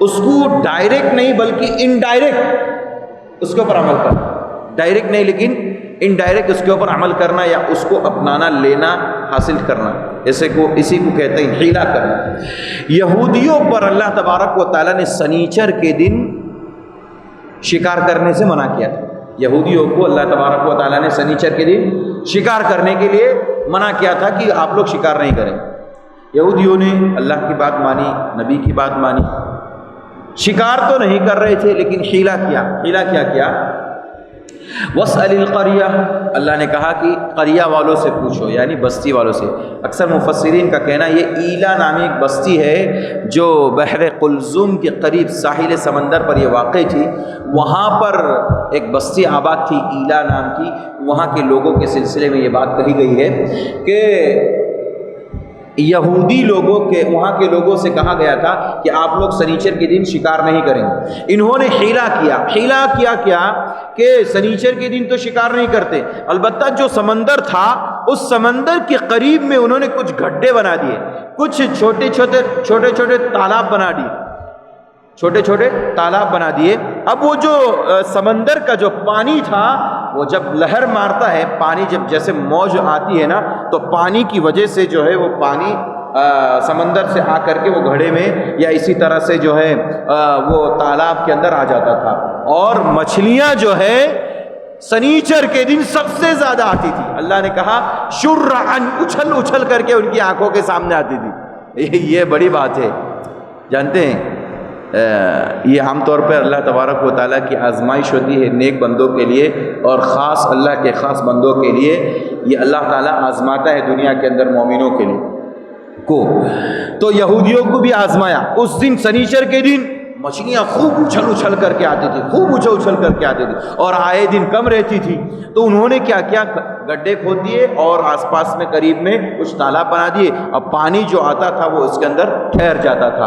اس کو ڈائریکٹ نہیں بلکہ انڈائریکٹ اس کے اوپر عمل کرنا، ڈائریکٹ نہیں لیکن انڈائریکٹ اس کے اوپر عمل کرنا یا اس کو اپنانا، لینا، حاصل کرنا، اسی کو کہتے ہیں حیلہ کرنا۔ یہودیوں پر اللہ تبارک و تعالیٰ نے سنیچر کے دن شکار کرنے سے منع کیا تھا، یہودیوں کو اللہ تبارک و تعالیٰ نے سنیچر کے دن شکار کرنے کے لیے منع کیا تھا کہ آپ لوگ شکار نہیں کریں. یہودیوں نے اللہ کی بات مانی, نبی کی بات مانی, شکار تو نہیں کر رہے تھے لیکن حیلہ کیا وَاسْأَلِ الْقَرْيَةَ, اللہ نے کہا کہ قریہ والوں سے پوچھو, یعنی بستی والوں سے. اکثر مفسرین کا کہنا یہ ایلا نامی ایک بستی ہے جو بحر قلزم کے قریب ساحل سمندر پر یہ واقع تھی. وہاں پر ایک بستی آباد تھی ایلا نام کی. وہاں کے لوگوں کے سلسلے میں یہ بات کہی گئی ہے کہ یہودی لوگوں کے, وہاں کے لوگوں سے کہا گیا تھا کہ آپ لوگ سنیچر کے دن شکار نہیں کریں. انہوں نے حیلہ کیا کہ سنیچر کے دن تو شکار نہیں کرتے, البتہ جو سمندر تھا اس سمندر کے قریب میں انہوں نے کچھ گڈھے بنا دیے, کچھ چھوٹے تالاب بنا دیے. اب وہ جو سمندر کا جو پانی تھا وہ جب لہر مارتا ہے, پانی جب جیسے موج آتی ہے نا, تو پانی کی وجہ سے جو ہے وہ پانی سمندر سے آ کر کے وہ گھڑے میں یا اسی طرح سے جو ہے وہ تالاب کے اندر آ جاتا تھا. اور مچھلیاں جو ہے سنیچر کے دن سب سے زیادہ آتی تھی. اللہ نے کہا شرعن, اچھل کر کے ان کی آنکھوں کے سامنے آتی تھی. یہ بڑی بات ہے. جانتے ہیں یہ عام طور پر اللہ تبارک و تعالیٰ کی آزمائش ہوتی ہے نیک بندوں کے لیے, اور خاص اللہ کے خاص بندوں کے لیے یہ اللہ تعالیٰ آزماتا ہے دنیا کے اندر مومنوں کے لیے کو. تو یہودیوں کو بھی آزمایا. اس دن سنیچر کے دن مچھلیاں خوب اچھل کر کے آتی تھی, اور آئے دن کم رہتی تھی. تو انہوں نے کیا گڈھے کھود دیے اور آس پاس میں قریب میں کچھ تالاب بنا دیے. اب پانی جو آتا تھا وہ اس کے اندر ٹھہر جاتا تھا,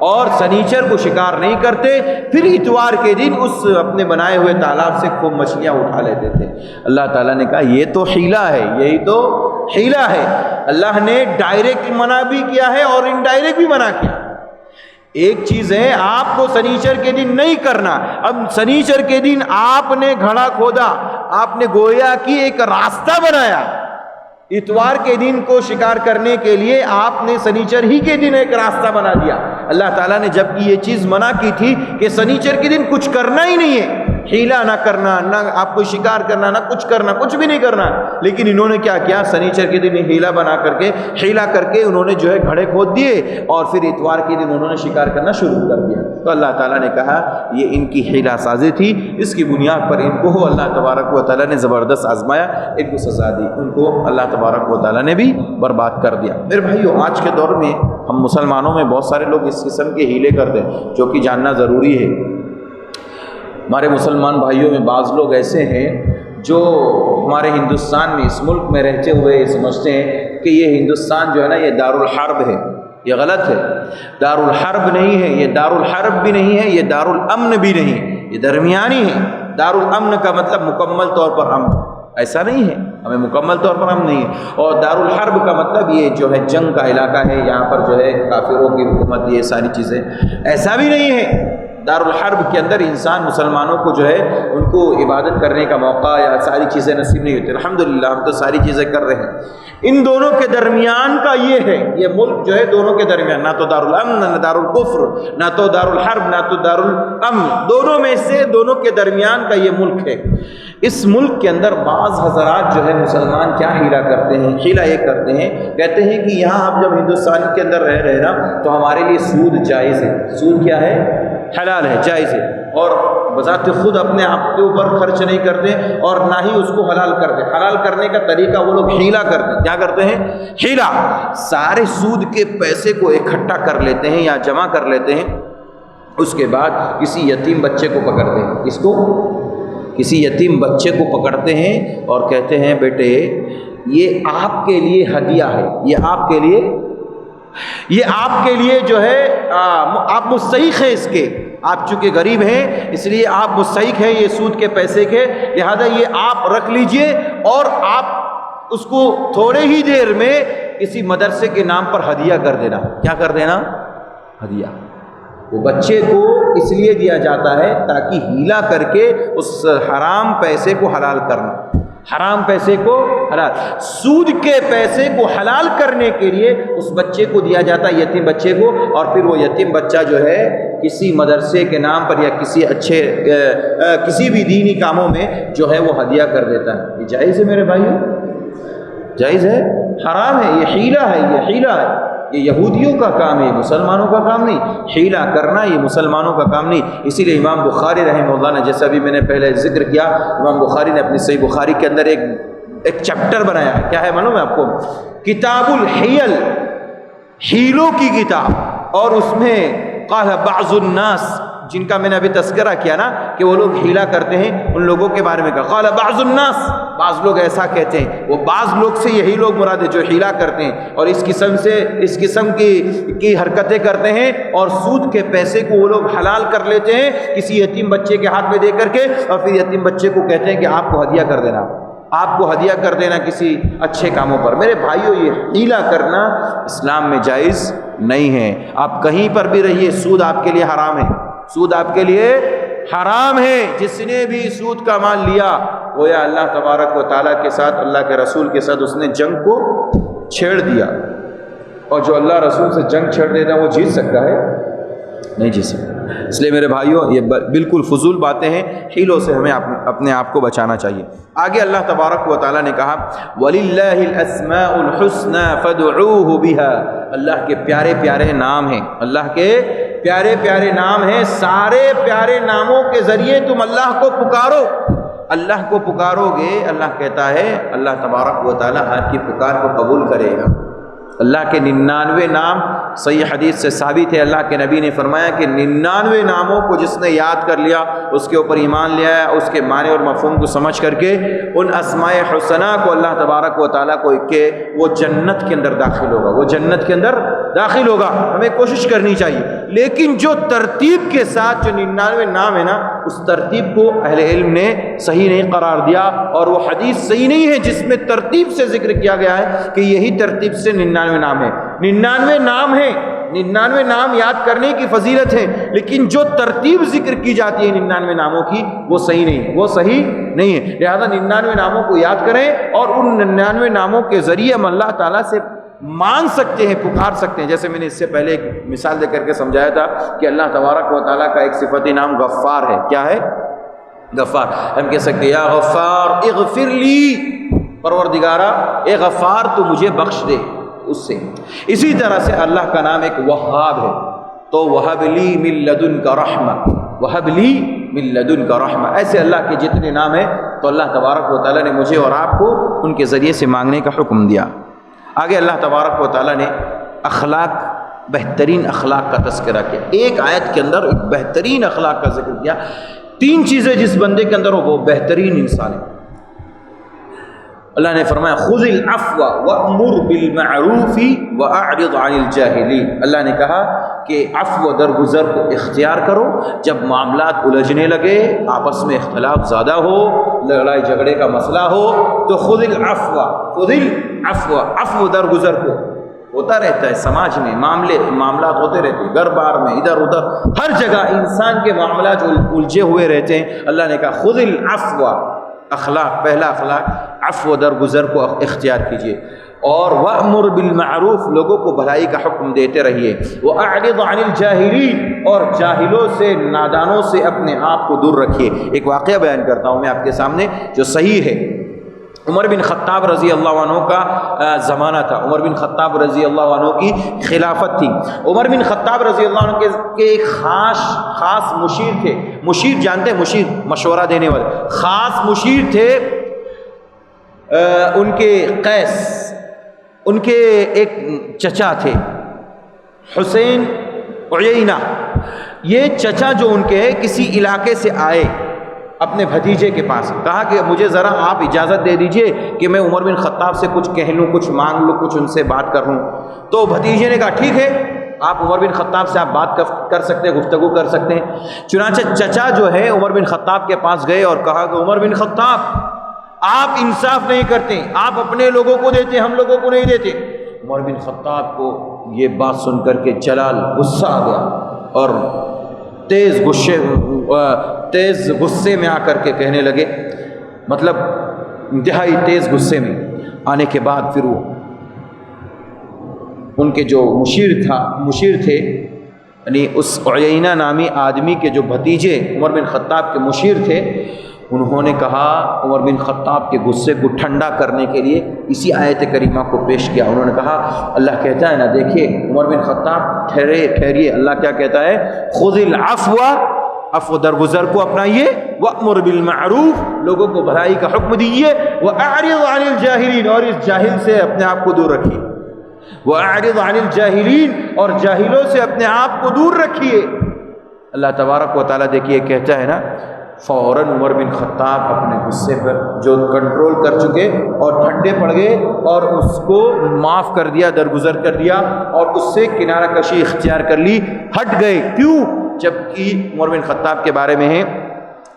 اور سنیچر کو شکار نہیں کرتے. پھر اتوار کے دن اس اپنے بنائے ہوئے تالاب سے خوب مچھلیاں اٹھا لیتے تھے. اللہ تعالیٰ نے کہا یہ تو حیلہ ہے, یہی تو حیلہ ہے. اللہ نے ڈائریکٹ منع بھی کیا ہے اور انڈائریکٹ بھی منع کیا. ایک چیز ہے آپ کو سنیچر کے دن نہیں کرنا. اب سنیچر کے دن آپ نے گھڑا کھودا, آپ نے گویا کی ایک راستہ بنایا. اتوار کے دن کو شکار کرنے کے لیے آپ نے سنیچر ہی کے دن ایک راستہ بنا دیا. اللہ تعالیٰ نے جب کہ یہ چیز منع کی تھی کہ سنیچر کے دن کچھ کرنا ہی نہیں ہے, حیلہ نہ کرنا, نہ آپ کو شکار کرنا, نہ کچھ کرنا, کچھ بھی نہیں کرنا. لیکن انہوں نے کیا سنیچر کے دن حیلہ کر کے انہوں نے جو ہے گھڑے کھود دیے, اور پھر اتوار کے دن انہوں نے شکار کرنا شروع کر دیا. تو اللہ تعالیٰ نے کہا یہ ان کی حیلہ سازی تھی. اس کی بنیاد پر ان کو اللہ تبارک و تعالیٰ نے زبردست آزمایا, ان کو سزا دی, ان کو اللہ تبارک و تعالیٰ نے بھی برباد کر دیا. میرے بھائیو, آج کے دور میں ہم مسلمانوں میں بہت سارے لوگ اس قسم کے حیلے کرتے ہیں, جو کہ جاننا ضروری ہے. ہمارے مسلمان بھائیوں میں بعض لوگ ایسے ہیں جو ہمارے ہندوستان میں, اس ملک میں رہتے ہوئے سمجھتے ہیں کہ یہ ہندوستان جو ہے نا یہ دارالحرب ہے. یہ غلط ہے. دارالحرب نہیں ہے, یہ دارالحرب بھی نہیں ہے, یہ دارالامن بھی نہیں, یہ درمیانی ہے. دارالامن کا مطلب مکمل طور پر امن, ایسا نہیں ہے, ہمیں مکمل طور پر امن نہیں ہے. اور دارالحرب کا مطلب یہ جو ہے جنگ کا علاقہ ہے, یہاں پر جو ہے کافروں کی حکومت, یہ ساری چیزیں, ایسا بھی نہیں ہے. دارالحرب کے اندر انسان مسلمانوں کو جو ہے ان کو عبادت کرنے کا موقع یا ساری چیزیں نصیب نہیں ہوتی. الحمدللہ ہم تو ساری چیزیں کر رہے ہیں. ان دونوں کے درمیان کا یہ ہے, یہ ملک جو ہے دونوں کے درمیان, نہ تو دارالامن نہ دارالکفر, نہ تو دارالحرب نہ تو دارالامن, دونوں میں سے دونوں کے درمیان کا یہ ملک ہے. اس ملک کے اندر بعض حضرات جو ہے مسلمان کیا حیلہ کرتے ہیں, حیلہ یہ کرتے ہیں, کہتے ہیں کہ یہاں آپ جب ہندوستان کے اندر رہ رہے نا تو ہمارے لیے سود جائز ہے. سود کیا ہے؟ حلال ہے, جائز ہے, اور بذات خود اپنے آپ کے اوپر خرچ نہیں کرتے اور نہ ہی اس کو حلال کرتے. حلال کرنے کا طریقہ وہ لوگ حیلہ کرتے ہیں. کیا کرتے ہیں؟ حیلہ. سارے سود کے پیسے کو اکٹھا کر لیتے ہیں یا جمع کر لیتے ہیں, اس کے بعد کسی یتیم بچے کو پکڑتے ہیں. اس کو کسی یتیم بچے کو پکڑتے ہیں اور کہتے ہیں بیٹے یہ آپ کے لیے ہدیہ ہے, یہ آپ کے لیے جو ہے آپ مستحق ہیں اس کے, آپ چونکہ غریب ہیں اس لیے آپ مستحق ہیں یہ سود کے پیسے کے, لہذا یہ آپ رکھ لیجئے اور آپ اس کو تھوڑے ہی دیر میں کسی مدرسے کے نام پر ہدیہ کر دینا. کیا کر دینا؟ ہدیہ. وہ بچے کو اس لیے دیا جاتا ہے تاکہ ہیلا کر کے اس حرام پیسے کو حلال کرنا. حرام پیسے کو حلال, سود کے پیسے کو حلال کرنے کے لیے اس بچے کو دیا جاتا ہے, یتیم بچے کو, اور پھر وہ یتیم بچہ جو ہے کسی مدرسے کے نام پر یا کسی اچھے کسی بھی دینی کاموں میں جو ہے وہ ہدیہ کر دیتا ہے. یہ جائز ہے میرے بھائیو؟ جائز ہے؟ حرام ہے. یہ حیلہ ہے، یہ حیلہ ہے. یہ یہودیوں کا کام ہے، مسلمانوں کا کام نہیں. حیلہ کرنا یہ مسلمانوں کا کام نہیں. اسی لیے امام بخاری رحمہ اللہ نے، جیسا بھی میں نے پہلے ذکر کیا، امام بخاری نے اپنی صحیح بخاری کے اندر ایک چیپٹر بنایا ہے. کیا ہے معلوم ہے آپ کو؟ کتاب الحیل، حیلوں کی کتاب. اور اس میں قال بعض الناس، جن کا میں نے ابھی تذکرہ کیا نا کہ وہ لوگ حیلہ کرتے ہیں، ان لوگوں کے بارے میں کہا قال بعض الناس، بعض لوگ ایسا کہتے ہیں. وہ بعض لوگ سے یہی لوگ مراد ہے جو حیلہ کرتے ہیں اور اس قسم کی حرکتیں کرتے ہیں اور سود کے پیسے کو وہ لوگ حلال کر لیتے ہیں کسی یتیم بچے کے ہاتھ میں دے کر کے، اور پھر یتیم بچے کو کہتے ہیں کہ آپ کو ہدیہ کر دینا، آپ کو ہدیہ کر دینا کسی اچھے کاموں پر. میرے بھائیو، یہ حیلہ کرنا اسلام میں جائز نہیں ہے. آپ کہیں پر بھی رہیے، سود آپ کے لیے حرام ہے. سود آپ کے لیے حرام ہے. جس نے بھی سود کا مال لیا گویا اللہ تبارک و تعالیٰ کے ساتھ، اللہ کے رسول کے ساتھ اس نے جنگ کو چھیڑ دیا. اور جو اللہ رسول سے جنگ چھیڑ دیتا ہے وہ جیت سکتا ہے؟ نہیں جیت سکتا. اس لیے میرے بھائیوں، یہ بالکل فضول باتیں ہیں. حیلوں سے ہمیں اپنے آپ کو بچانا چاہیے. آگے اللہ تبارک و تعالیٰ نے کہا وَلِلَّهِ الْأَسْمَاءُ الْحُسْنَى فَادْعُوهُ بِهَا. اللہ کے پیارے پیارے نام ہیں، اللہ کے پیارے پیارے نام ہیں. سارے پیارے ناموں کے ذریعے تم اللہ کو پکارو. اللہ کو پکارو گے، اللہ کہتا ہے، اللہ تبارک و تعالیٰ آپ کی پکار کو قبول کرے گا. اللہ کے 99 نام صحیح حدیث سے ثابت ہے. اللہ کے نبی نے فرمایا کہ 99 ناموں کو جس نے یاد کر لیا، اس کے اوپر ایمان لیا ہے، اس کے معنی اور مفہوم کو سمجھ کر کے ان اسماء حسنہ کو اللہ تبارک و تعالیٰ کو کہ وہ جنت کے اندر داخل ہوگا، وہ جنت کے اندر داخل ہوگا. ہمیں کوشش کرنی چاہیے. لیکن جو ترتیب کے ساتھ جو 99 نام ہے نا، اس ترتیب کو اہل علم نے صحیح نہیں قرار دیا، اور وہ حدیث صحیح نہیں ہے جس میں ترتیب سے ذکر کیا گیا ہے کہ یہی ترتیب سے 99 نام ہے. 99 نام ہیں، 99 نام یاد کرنے کی فضیلت ہے، لیکن جو ترتیب ذکر کی جاتی ہے 99 ناموں کی وہ صحیح نہیں ہے، وہ صحیح نہیں ہے. لہذا 99 ناموں کو یاد کریں اور ان 99 ناموں کے ذریعے ہم اللہ تعالیٰ سے مانگ سکتے ہیں، پکار سکتے ہیں. جیسے میں نے اس سے پہلے ایک مثال دے کر کے سمجھایا تھا کہ اللہ تبارک و تعالیٰ کا ایک صفتی نام غفار ہے. کیا ہے؟ غفار. ہم کہہ سکتے ہیں یا غفار اغفر لی، پروردگارا اے غفار تو مجھے بخش دے. اس سے اسی طرح سے اللہ کا نام ایک وہاب ہے، تو وہب لی من لدنک رحمہ، وہب لی من لدنک رحمہ. ایسے اللہ کے جتنے نام ہیں تو اللہ تبارک و تعالیٰ نے مجھے اور آپ کو ان کے ذریعے سے مانگنے کا حکم دیا. آگے اللہ تبارک و تعالیٰ نے اخلاق، بہترین اخلاق کا تذکرہ کیا. ایک آیت کے اندر ایک بہترین اخلاق کا ذکر کیا. 3 چیزیں جس بندے کے اندر ہو وہ بہترین انسان ہے. اللہ نے فرمایا خذ العفو وامر بالمعروف واعرض عن الجاہلین. اللہ نے کہا کہ عفو درگزر کو اختیار کرو. جب معاملات الجھنے لگے، آپس میں اختلاف زیادہ ہو، لڑائی جھگڑے کا مسئلہ ہو، تو خذ العفو، خذ العفو، عفو درگزر کو. ہوتا رہتا ہے سماج میں، معاملات ہوتے رہتے ہیں، گھر بار میں، ادھر ادھر، ہر جگہ انسان کے معاملات الجھے ہوئے رہتے ہیں. اللہ نے کہا خذ العفو، اخلاق، پہلا اخلاق عفو درگزر کو اختیار کیجیے. اور وَأْمُرْ بِالْمَعْرُوفِ، لوگوں کو بھلائی کا حکم دیتے رہیے. وَأَعْرِضْ عَنِ الْجَاهِلِينَ، اور جاہلوں سے، نادانوں سے اپنے آپ کو دور رکھیے. ایک واقعہ بیان کرتا ہوں میں آپ کے سامنے جو صحیح ہے. عمر بن خطاب رضی اللہ عنہ کا زمانہ تھا. عمر بن خطاب رضی اللہ عنہ کی خلافت تھی. عمر بن خطاب رضی اللہ عنہ کے ایک خاص مشیر تھے. مشیر جانتے ہیں؟ مشیر مشورہ دینے والے. خاص مشیر تھے ان کے قیس. ان کے ایک چچا تھے حسین عیینہ. یہ چچا جو ان کے کسی علاقے سے آئے اپنے بھتیجے کے پاس، کہا کہ مجھے ذرا آپ اجازت دے دیجئے کہ میں عمر بن خطاب سے کچھ کہہ لوں، کچھ مانگ لوں، کچھ ان سے بات کر لوں. تو بھتیجے نے کہا ٹھیک ہے، آپ عمر بن خطاب سے آپ بات کر سکتے ہیں، گفتگو کر سکتے ہیں. چنانچہ چچا جو ہے عمر بن خطاب کے پاس گئے اور کہا کہ عمر بن خطاب آپ انصاف نہیں کرتے، آپ اپنے لوگوں کو دیتے، ہم لوگوں کو نہیں دیتے. عمر بن خطاب کو یہ بات سن کر کے جلال غصہ آ گیا اور تیز غصے میں آ کر کے کہنے لگے، مطلب انتہائی تیز غصے میں آنے کے بعد پھر وہ ان کے جو مشیر تھے یعنی اس عیینہ نامی آدمی کے جو بھتیجے عمر بن خطاب کے مشیر تھے، انہوں نے کہا عمر بن خطاب کے غصے کو ٹھنڈا کرنے کے لیے اسی آیت کریمہ کو پیش کیا۔ انہوں نے کہا اللہ کہتا ہے نا، دیکھیے عمر بن خطاب ٹھہریے، اللہ کیا کہتا ہے، خذ العفو، عفو درگزر کو اپنائیے، وأمر بالمعروف، لوگوں کو بھلائی کا حکم دیجیے، وأعرض عن الجاہلین، اور اس جاہل سے اپنے آپ کو دور رکھیے، وأعرض عن الجاہلین، اور جاہلوں سے اپنے آپ کو دور رکھیے۔ اللہ تبارک و تعالیٰ دیکھیے کہتا ہے نا، فوراً عمر بن خطاب اپنے غصے پر جو کنٹرول کر چکے اور ٹھنڈے پڑ گئے اور اس کو معاف کر دیا، درگزر کر دیا اور اس سے کنارہ کشی اختیار کر لی، ہٹ گئے۔ کیوں؟ جبکہ عمر بن خطاب کے بارے میں ہے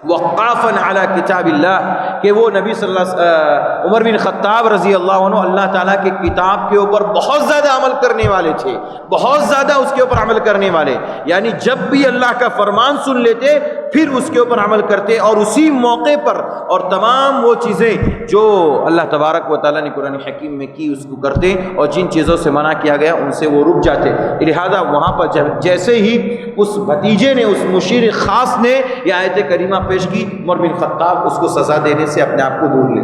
وقافاً علی کتاب اللہ، کہ وہ نبی صلی اللہ عمر بن خطاب رضی اللہ عنہ اللہ تعالیٰ کے کتاب کے اوپر بہت زیادہ عمل کرنے والے تھے، بہت زیادہ اس کے اوپر عمل کرنے والے، یعنی جب بھی اللہ کا فرمان سن لیتے پھر اس کے اوپر عمل کرتے، اور اسی موقع پر اور تمام وہ چیزیں جو اللہ تبارک و تعالیٰ نے قرآن حکیم میں کی اس کو کرتے، اور جن چیزوں سے منع کیا گیا ان سے وہ رک جاتے۔ لہذا وہاں پر جیسے ہی اس بھتیجے نے، اس مشیر خاص نے یہ آیت کریمہ پیش کی، عمر بن خطاب اس کو سزا دینے سے اپنے آپ کو دور لے،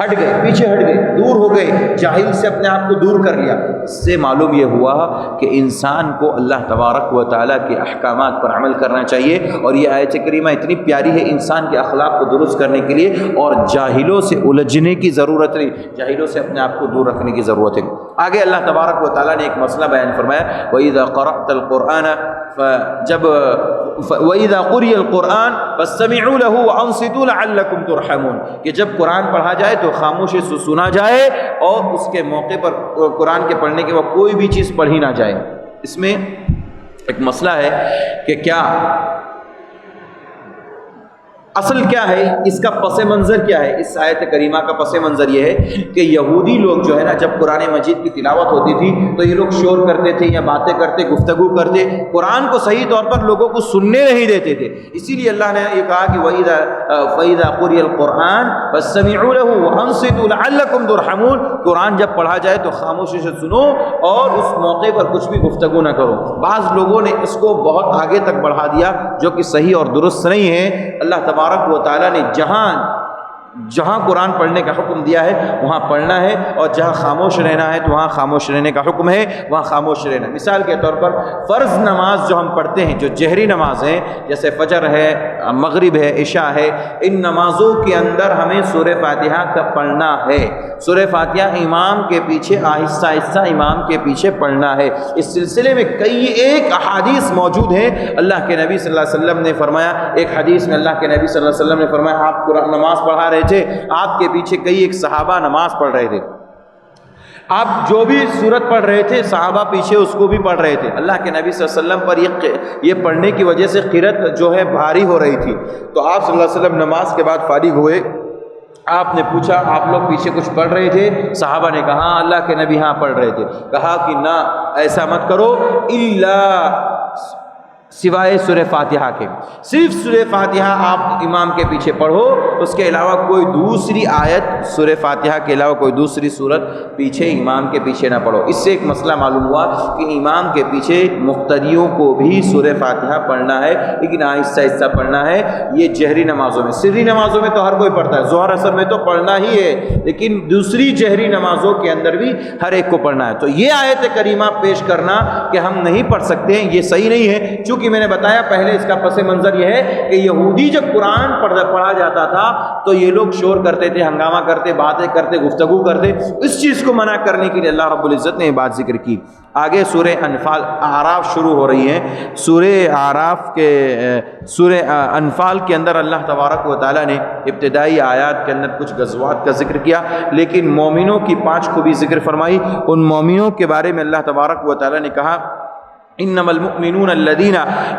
ہٹ گئے، پیچھے ہٹ گئے، دور ہو گئے، جاہل سے اپنے آپ کو دور کر لیا۔ اس سے معلوم یہ ہوا کہ انسان کو اللہ تبارک و تعالیٰ کے احکامات پر عمل کرنا چاہیے، اور یہ آیت کریمہ اتنی پیاری ہے انسان کے اخلاق کو درست کرنے کے لیے، اور جاہلوں سے الجھنے کی ضرورت نہیں، جاہلوں سے اپنے آپ کو دور رکھنے کی ضرورت ہے۔ آگے اللہ تبارک و تعالیٰ نے ایک مسئلہ بیان فرمایا، وَإِذَا قَرَأْتَ الْقُرْآنَ، جب وَإِذَا قُرِئَ الْقُرْآنُ فَاسْتَمِعُوا لَهُ وَأَنصِتُوا لَعَلَّكُمْ تُرْحَمُونَ، کہ جب قرآن پڑھا جائے تو خاموشی سے سنا جائے، اور اس کے موقع پر قرآن کے پڑھنے کے وقت کوئی بھی چیز پڑھی نہ جائے۔ اس میں ایک مسئلہ ہے کہ کیا اصل کیا ہے، اس کا پس منظر کیا ہے؟ اس آیت کریمہ کا پس منظر یہ ہے کہ یہودی لوگ جو ہے نا، جب قرآن مجید کی تلاوت ہوتی تھی تو یہ لوگ شور کرتے تھے یا باتیں کرتے، گفتگو کرتے، قرآن کو صحیح طور پر لوگوں کو سننے نہیں دیتے تھے۔ اسی لیے اللہ نے یہ کہا کہ وَإِذَا قُرِئَ الْقُرْآنُ فَاسْتَمِعُوا لَهُ وَأَنصِتُوا لَعَلَّكُمْ تُرْحَمُونَ، قرآن جب پڑھا جائے تو خاموشی سے سنو اور اس موقع پر کچھ بھی گفتگو نہ کرو۔ بعض لوگوں نے اس کو بہت آگے تک بڑھا دیا جو کہ صحیح اور درست نہیں ہے۔ اللہ تبارک و تعالیٰ نے جہاں قرآن پڑھنے کا حکم دیا ہے وہاں پڑھنا ہے، اور جہاں خاموش رہنا ہے تو وہاں خاموش رہنے کا حکم ہے، وہاں خاموش رہنا۔ مثال کے طور پر فرض نماز جو ہم پڑھتے ہیں، جو جہری نماز ہیں، جیسے فجر ہے، مغرب ہے، عشاء ہے، ان نمازوں کے اندر ہمیں سورہ فاتحہ کا پڑھنا ہے۔ سورہ فاتحہ امام کے پیچھے آہستہ آہستہ امام کے پیچھے پڑھنا ہے۔ اس سلسلے میں کئی ایک احادیث موجود ہیں۔ اللہ کے نبی صلی اللہ علیہ وسلم نے فرمایا، ایک حدیث میں اللہ کے نبی صلی اللہ علیہ وسلم نے فرمایا، آپ قرآن نماز پڑھا رہے تھے، آپ کے پیچھے کئی ایک صحابہ نماز پڑھ رہے تھے، آپ جو بھی سورت پڑھ رہے تھے صحابہ پیچھے اس کو بھی پڑھ رہے تھے۔ اللہ کے نبی صلی اللہ علیہ وسلم پر یہ پڑھنے کی وجہ سے قرأت جو ہے بھاری ہو رہی تھی، تو آپ صلی اللہ علیہ وسلم نماز کے بعد فارغ ہوئے، آپ نے پوچھا آپ لوگ پیچھے کچھ پڑھ رہے تھے؟ صحابہ نے کہا ہاں اللہ کے نبی ہاں پڑھ رہے تھے۔ کہا کہ نہ، ایسا مت کرو، الا سوائے سورہ فاتحہ کے، صرف سورہ فاتحہ آپ امام کے پیچھے پڑھو، اس کے علاوہ کوئی دوسری آیت، سورہ فاتحہ کے علاوہ کوئی دوسری سورت پیچھے امام کے پیچھے نہ پڑھو۔ اس سے ایک مسئلہ معلوم ہوا کہ امام کے پیچھے مقتدیوں کو بھی سورہ فاتحہ پڑھنا ہے، لیکن آہستہ آہستہ پڑھنا ہے۔ یہ جہری نمازوں میں، سری نمازوں میں تو ہر کوئی پڑھتا ہے، ظہر اثر میں تو پڑھنا ہی ہے، لیکن دوسری جہری نمازوں کے اندر بھی ہر ایک کو پڑھنا ہے۔ تو یہ آیت کریمہ پیش کرنا کہ ہم نہیں پڑھ سکتے ہیں، یہ صحیح نہیں ہے، چونکہ میں نے بتایا پہلے اس کا پس منظر یہ ہے کہ یہودی جب قرآن پڑھا جاتا تھا تو یہ لوگ شور کرتے تھے، ہنگامہ کرتے، باتیں کرتے، گفتگو کرتے۔ اس چیز کو منع کرنے کے لیے اللہ رب العزت نے یہ بات ذکر کی۔ آگے سورہ انفال اعراف شروع ہو رہی ہے۔ سورہ انفال کے اندر اللہ تبارک و تعالیٰ نے ابتدائی آیات کے اندر کچھ غزوات کا ذکر کیا، لیکن مومنوں کی 5 خوبی ذکر فرمائی۔ ان مومنوں کے بارے میں اللہ تبارک و تعالیٰ نے کہا انما المؤمنون الذين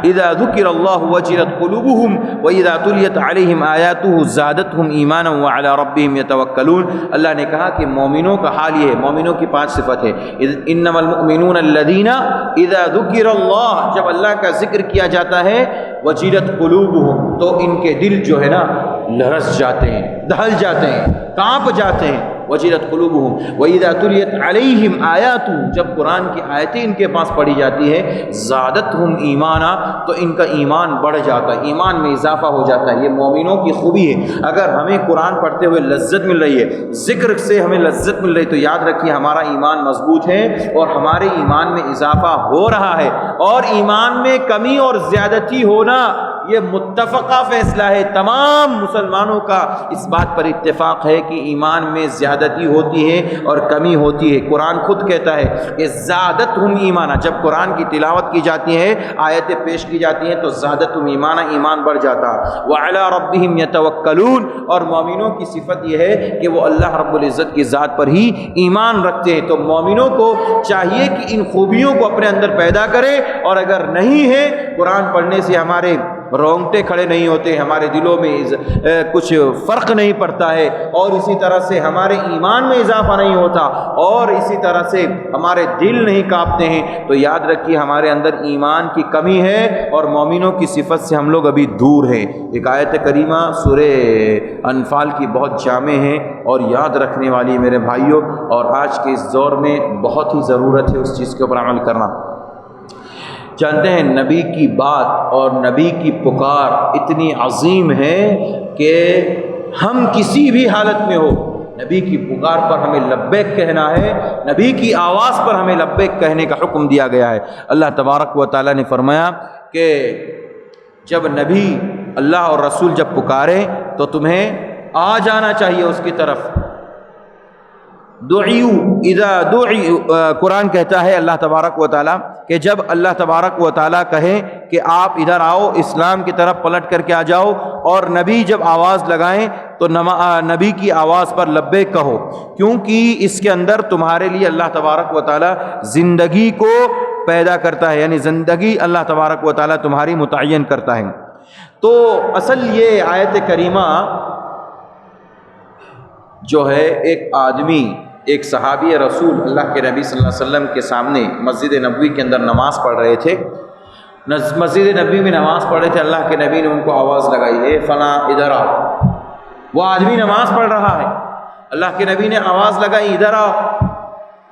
اذا ذكر الله وجلت قلوبهم واذا تليت عليهم اياته زادتهم ایمانا وعلى ربهم يتوکلون۔ اللہ نے کہا کہ مومنوں کا حال یہ ہے، مومنوں کی 5 صفت ہے۔ انما المؤمنون الذين اذا ذكر الله، جب اللہ کا ذکر کیا جاتا ہے، وجلت قلوبهم، تو ان کے دل جو ہے نا لرز جاتے ہیں، دہل جاتے ہیں، کانپ جاتے ہیں۔ وجلت قلوبهم واذا تليت عليهم آیاتہ، جب قرآن کی آیتیں ان کے پاس پڑھی جاتی ہے زادتهم ایمانا، تو ان کا ایمان بڑھ جاتا ہے، ایمان میں اضافہ ہو جاتا ہے۔ یہ مومنوں کی خوبی ہے۔ اگر ہمیں قرآن پڑھتے ہوئے لذت مل رہی ہے، ذکر سے ہمیں لذت مل رہی ہے، تو یاد رکھیے ہمارا ایمان مضبوط ہے اور ہمارے ایمان میں اضافہ ہو رہا ہے۔ اور ایمان میں کمی اور زیادتی ہونا یہ متفقہ فیصلہ ہے، تمام مسلمانوں کا اس بات پر اتفاق ہے کہ ایمان میں زیادتی ہوتی ہے اور کمی ہوتی ہے۔ قرآن خود کہتا ہے کہ زادتہم ایمانا، جب قرآن کی تلاوت کی جاتی ہے، آیتیں پیش کی جاتی ہیں تو زادتہم ایمانا، ایمان بڑھ جاتا۔ وعلی ربہم یتوکلون، اور مومنوں کی صفت یہ ہے کہ وہ اللہ رب العزت کی ذات پر ہی ایمان رکھتے ہیں۔ تو مومنوں کو چاہیے کہ ان خوبیوں کو اپنے اندر پیدا کرے، اور اگر نہیں ہے قرآن پڑھنے سے ہمارے رونگٹے کھڑے نہیں ہوتے، ہمارے دلوں میں کچھ فرق نہیں پڑتا ہے، اور اسی طرح سے ہمارے ایمان میں اضافہ نہیں ہوتا، اور اسی طرح سے ہمارے دل نہیں کانپتے ہیں، تو یاد رکھیے ہمارے اندر ایمان کی کمی ہے اور مومنوں کی صفت سے ہم لوگ ابھی دور ہیں۔ ایک آیت کریمہ سورہ انفال کی بہت جامع ہے اور یاد رکھنے والی میرے بھائیوں، اور آج کے اس دور میں بہت ہی ضرورت ہے اس چیز کے اوپر عمل کرنا۔ جانتے ہیں نبی کی بات اور نبی کی پکار اتنی عظیم ہے کہ ہم کسی بھی حالت میں ہو، نبی کی پکار پر ہمیں لبیک کہنا ہے، نبی کی آواز پر ہمیں لبیک کہنے کا حکم دیا گیا ہے۔ اللہ تبارک و تعالیٰ نے فرمایا کہ جب نبی اللہ اور رسول جب پکارے تو تمہیں آ جانا چاہیے اس کی طرف۔ دعیو اذا دعیو، قرآن کہتا ہے اللہ تبارک و تعالیٰ کہ جب اللہ تبارک و تعالیٰ کہے کہ آپ ادھر آؤ، اسلام کی طرف پلٹ کر کے آ جاؤ، اور نبی جب آواز لگائیں تو نبی کی آواز پر لبیک کہو، کیونکہ اس کے اندر تمہارے لیے اللہ تبارک و تعالیٰ زندگی کو پیدا کرتا ہے، یعنی زندگی اللہ تبارک و تعالیٰ تمہاری متعین کرتا ہے۔ تو اصل یہ آیت کریمہ جو ہے، ایک آدمی، ایک صحابی رسول اللہ کے نبی صلی اللہ علیہ وسلم کے سامنے مسجد نبوی کے اندر نماز پڑھ رہے تھے، مسجد نبوی میں نماز پڑھ رہے تھے، اللہ کے نبی نے ان کو آواز لگائی، اے فلاں ادھر آؤ۔ وہ آدمی نماز پڑھ رہا ہے، اللہ کے نبی نے آواز لگائی ادھر آؤ،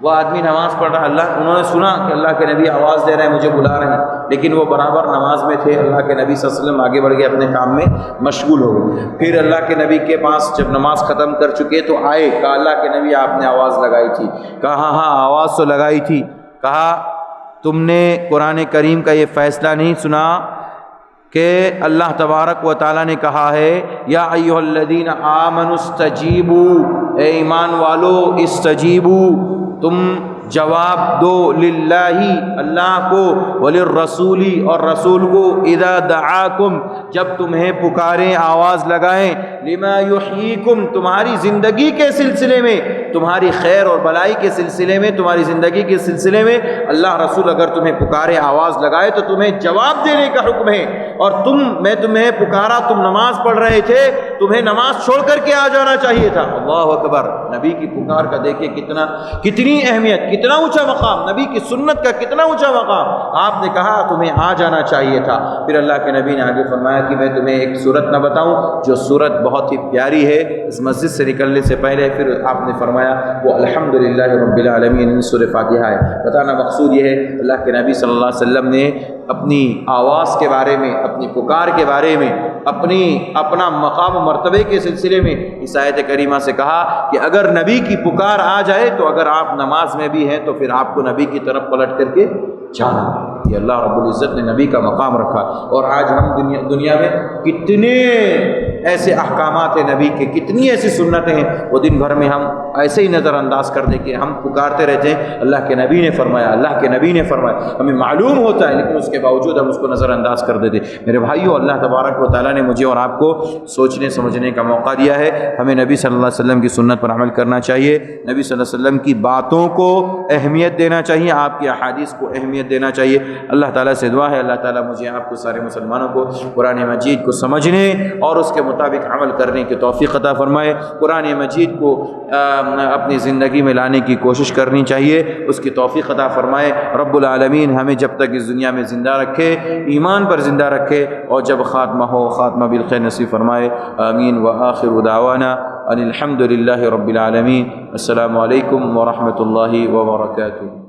وہ آدمی نماز پڑھ رہا، انہوں نے سنا کہ اللہ کے نبی آواز دے رہے ہیں، مجھے بلا رہے ہیں، لیکن وہ برابر نماز میں تھے۔ اللہ کے نبی صلی اللہ علیہ وسلم آگے بڑھ گئے، اپنے کام میں مشغول ہو گئے۔ پھر اللہ کے نبی کے پاس جب نماز ختم کر چکے تو آئے، کہا اللہ کے نبی آپ نے آواز لگائی تھی؟ کہا ہاں آواز تو لگائی تھی۔ کہا تم نے قرآن کریم کا یہ فیصلہ نہیں سنا کہ اللہ تبارک و تعالیٰ نے کہا ہے یا ایھا الذین آمنوا استجیبوا، اے ایمان والو استجیبوا، تم جواب دو، للہ اللہ کو، وللرسول اور رسول کو، اذا دعاکم جب تمہیں پکاریں، آواز لگائیں، لما یحییکم تمہاری زندگی کے سلسلے میں، تمہاری خیر اور بلائی کے سلسلے میں، تمہاری زندگی کے سلسلے میں اللہ رسول اگر تمہیں پکارے، آواز لگائے تو تمہیں جواب دینے کا حکم ہے۔ اور میں تمہیں پکارا، تم نماز پڑھ رہے تھے، تمہیں نماز چھوڑ کر کے آ جانا چاہیے تھا۔ اللہ اکبر، نبی کی پکار کا دیکھیں کتنی اہمیت، کتنا اونچا مقام، نبی کی سنت کا کتنا اونچا مقام۔ آپ نے کہا تمہیں آ جانا چاہیے تھا۔ پھر اللہ کے نبی نے آگے فرمایا کہ میں تمہیں ایک صورت نہ بتاؤں جو صورت بہت ہی پیاری ہے، اس مسجد سے نکلنے سے پہلے پھر آپ نے فرمایا وہ الحمدللہ رب العالمین سورہ فاتحہ ہے۔ بتانا مقصود یہ ہے اللہ کے نبی صلی اللہ علیہ وسلم نے اپنی آواز کے بارے میں، اپنی پکار کے بارے میں، اپنا مقام و مرتبے کے سلسلے میں اس آیت کریمہ سے کہا کہ اگر نبی کی پکار آ جائے تو اگر آپ نماز میں بھی ہیں تو پھر آپ کو نبی کی طرف پلٹ کر کے جانا ہے۔ یہ اللہ رب العزت نے نبی کا مقام رکھا۔ اور آج ہم دنیا میں کتنے ایسے احکامات ہیں نبی کے، کتنی ایسی سنتیں ہیں، وہ دن بھر میں ہم ایسے ہی نظر انداز کر دیں کہ ہم پکارتے رہتے ہیں اللہ کے نبی نے فرمایا، اللہ کے نبی نے فرمایا، ہمیں معلوم ہوتا ہے لیکن اس کے باوجود ہم اس کو نظر انداز کر دیتے۔ میرے بھائیو، اللہ تبارک و تعالیٰ نے مجھے اور آپ کو سوچنے سمجھنے کا موقع دیا ہے۔ ہمیں نبی صلی اللہ علیہ وسلم کی سنت پر عمل کرنا چاہیے، نبی صلی اللہ علیہ وسلم کی باتوں کو اہمیت دینا چاہیے، آپ کی احادیث کو اہمیت دینا چاہیے۔ اللہ تعالیٰ سے دعا ہے اللہ تعالیٰ مجھے آپ کو سارے مسلمانوں کو قرآن مجید کو سمجھنے اور اس کے مطابق عمل کرنے کی توفیق عطا فرمائے۔ قرآن مجید کو اپنی زندگی میں لانے کی کوشش کرنی چاہیے، اس کی توفیق عطا فرمائے۔ رب العالمین ہمیں جب تک اس دنیا میں زندہ رکھے، ایمان پر زندہ رکھے، اور جب خاتمہ ہو خاتمہ بالخیر نصیب فرمائے۔ آمین۔ وآخر دعوانا ان الحمد للہ رب العالمین۔ السلام علیکم ورحمۃ اللہ وبرکاتہ۔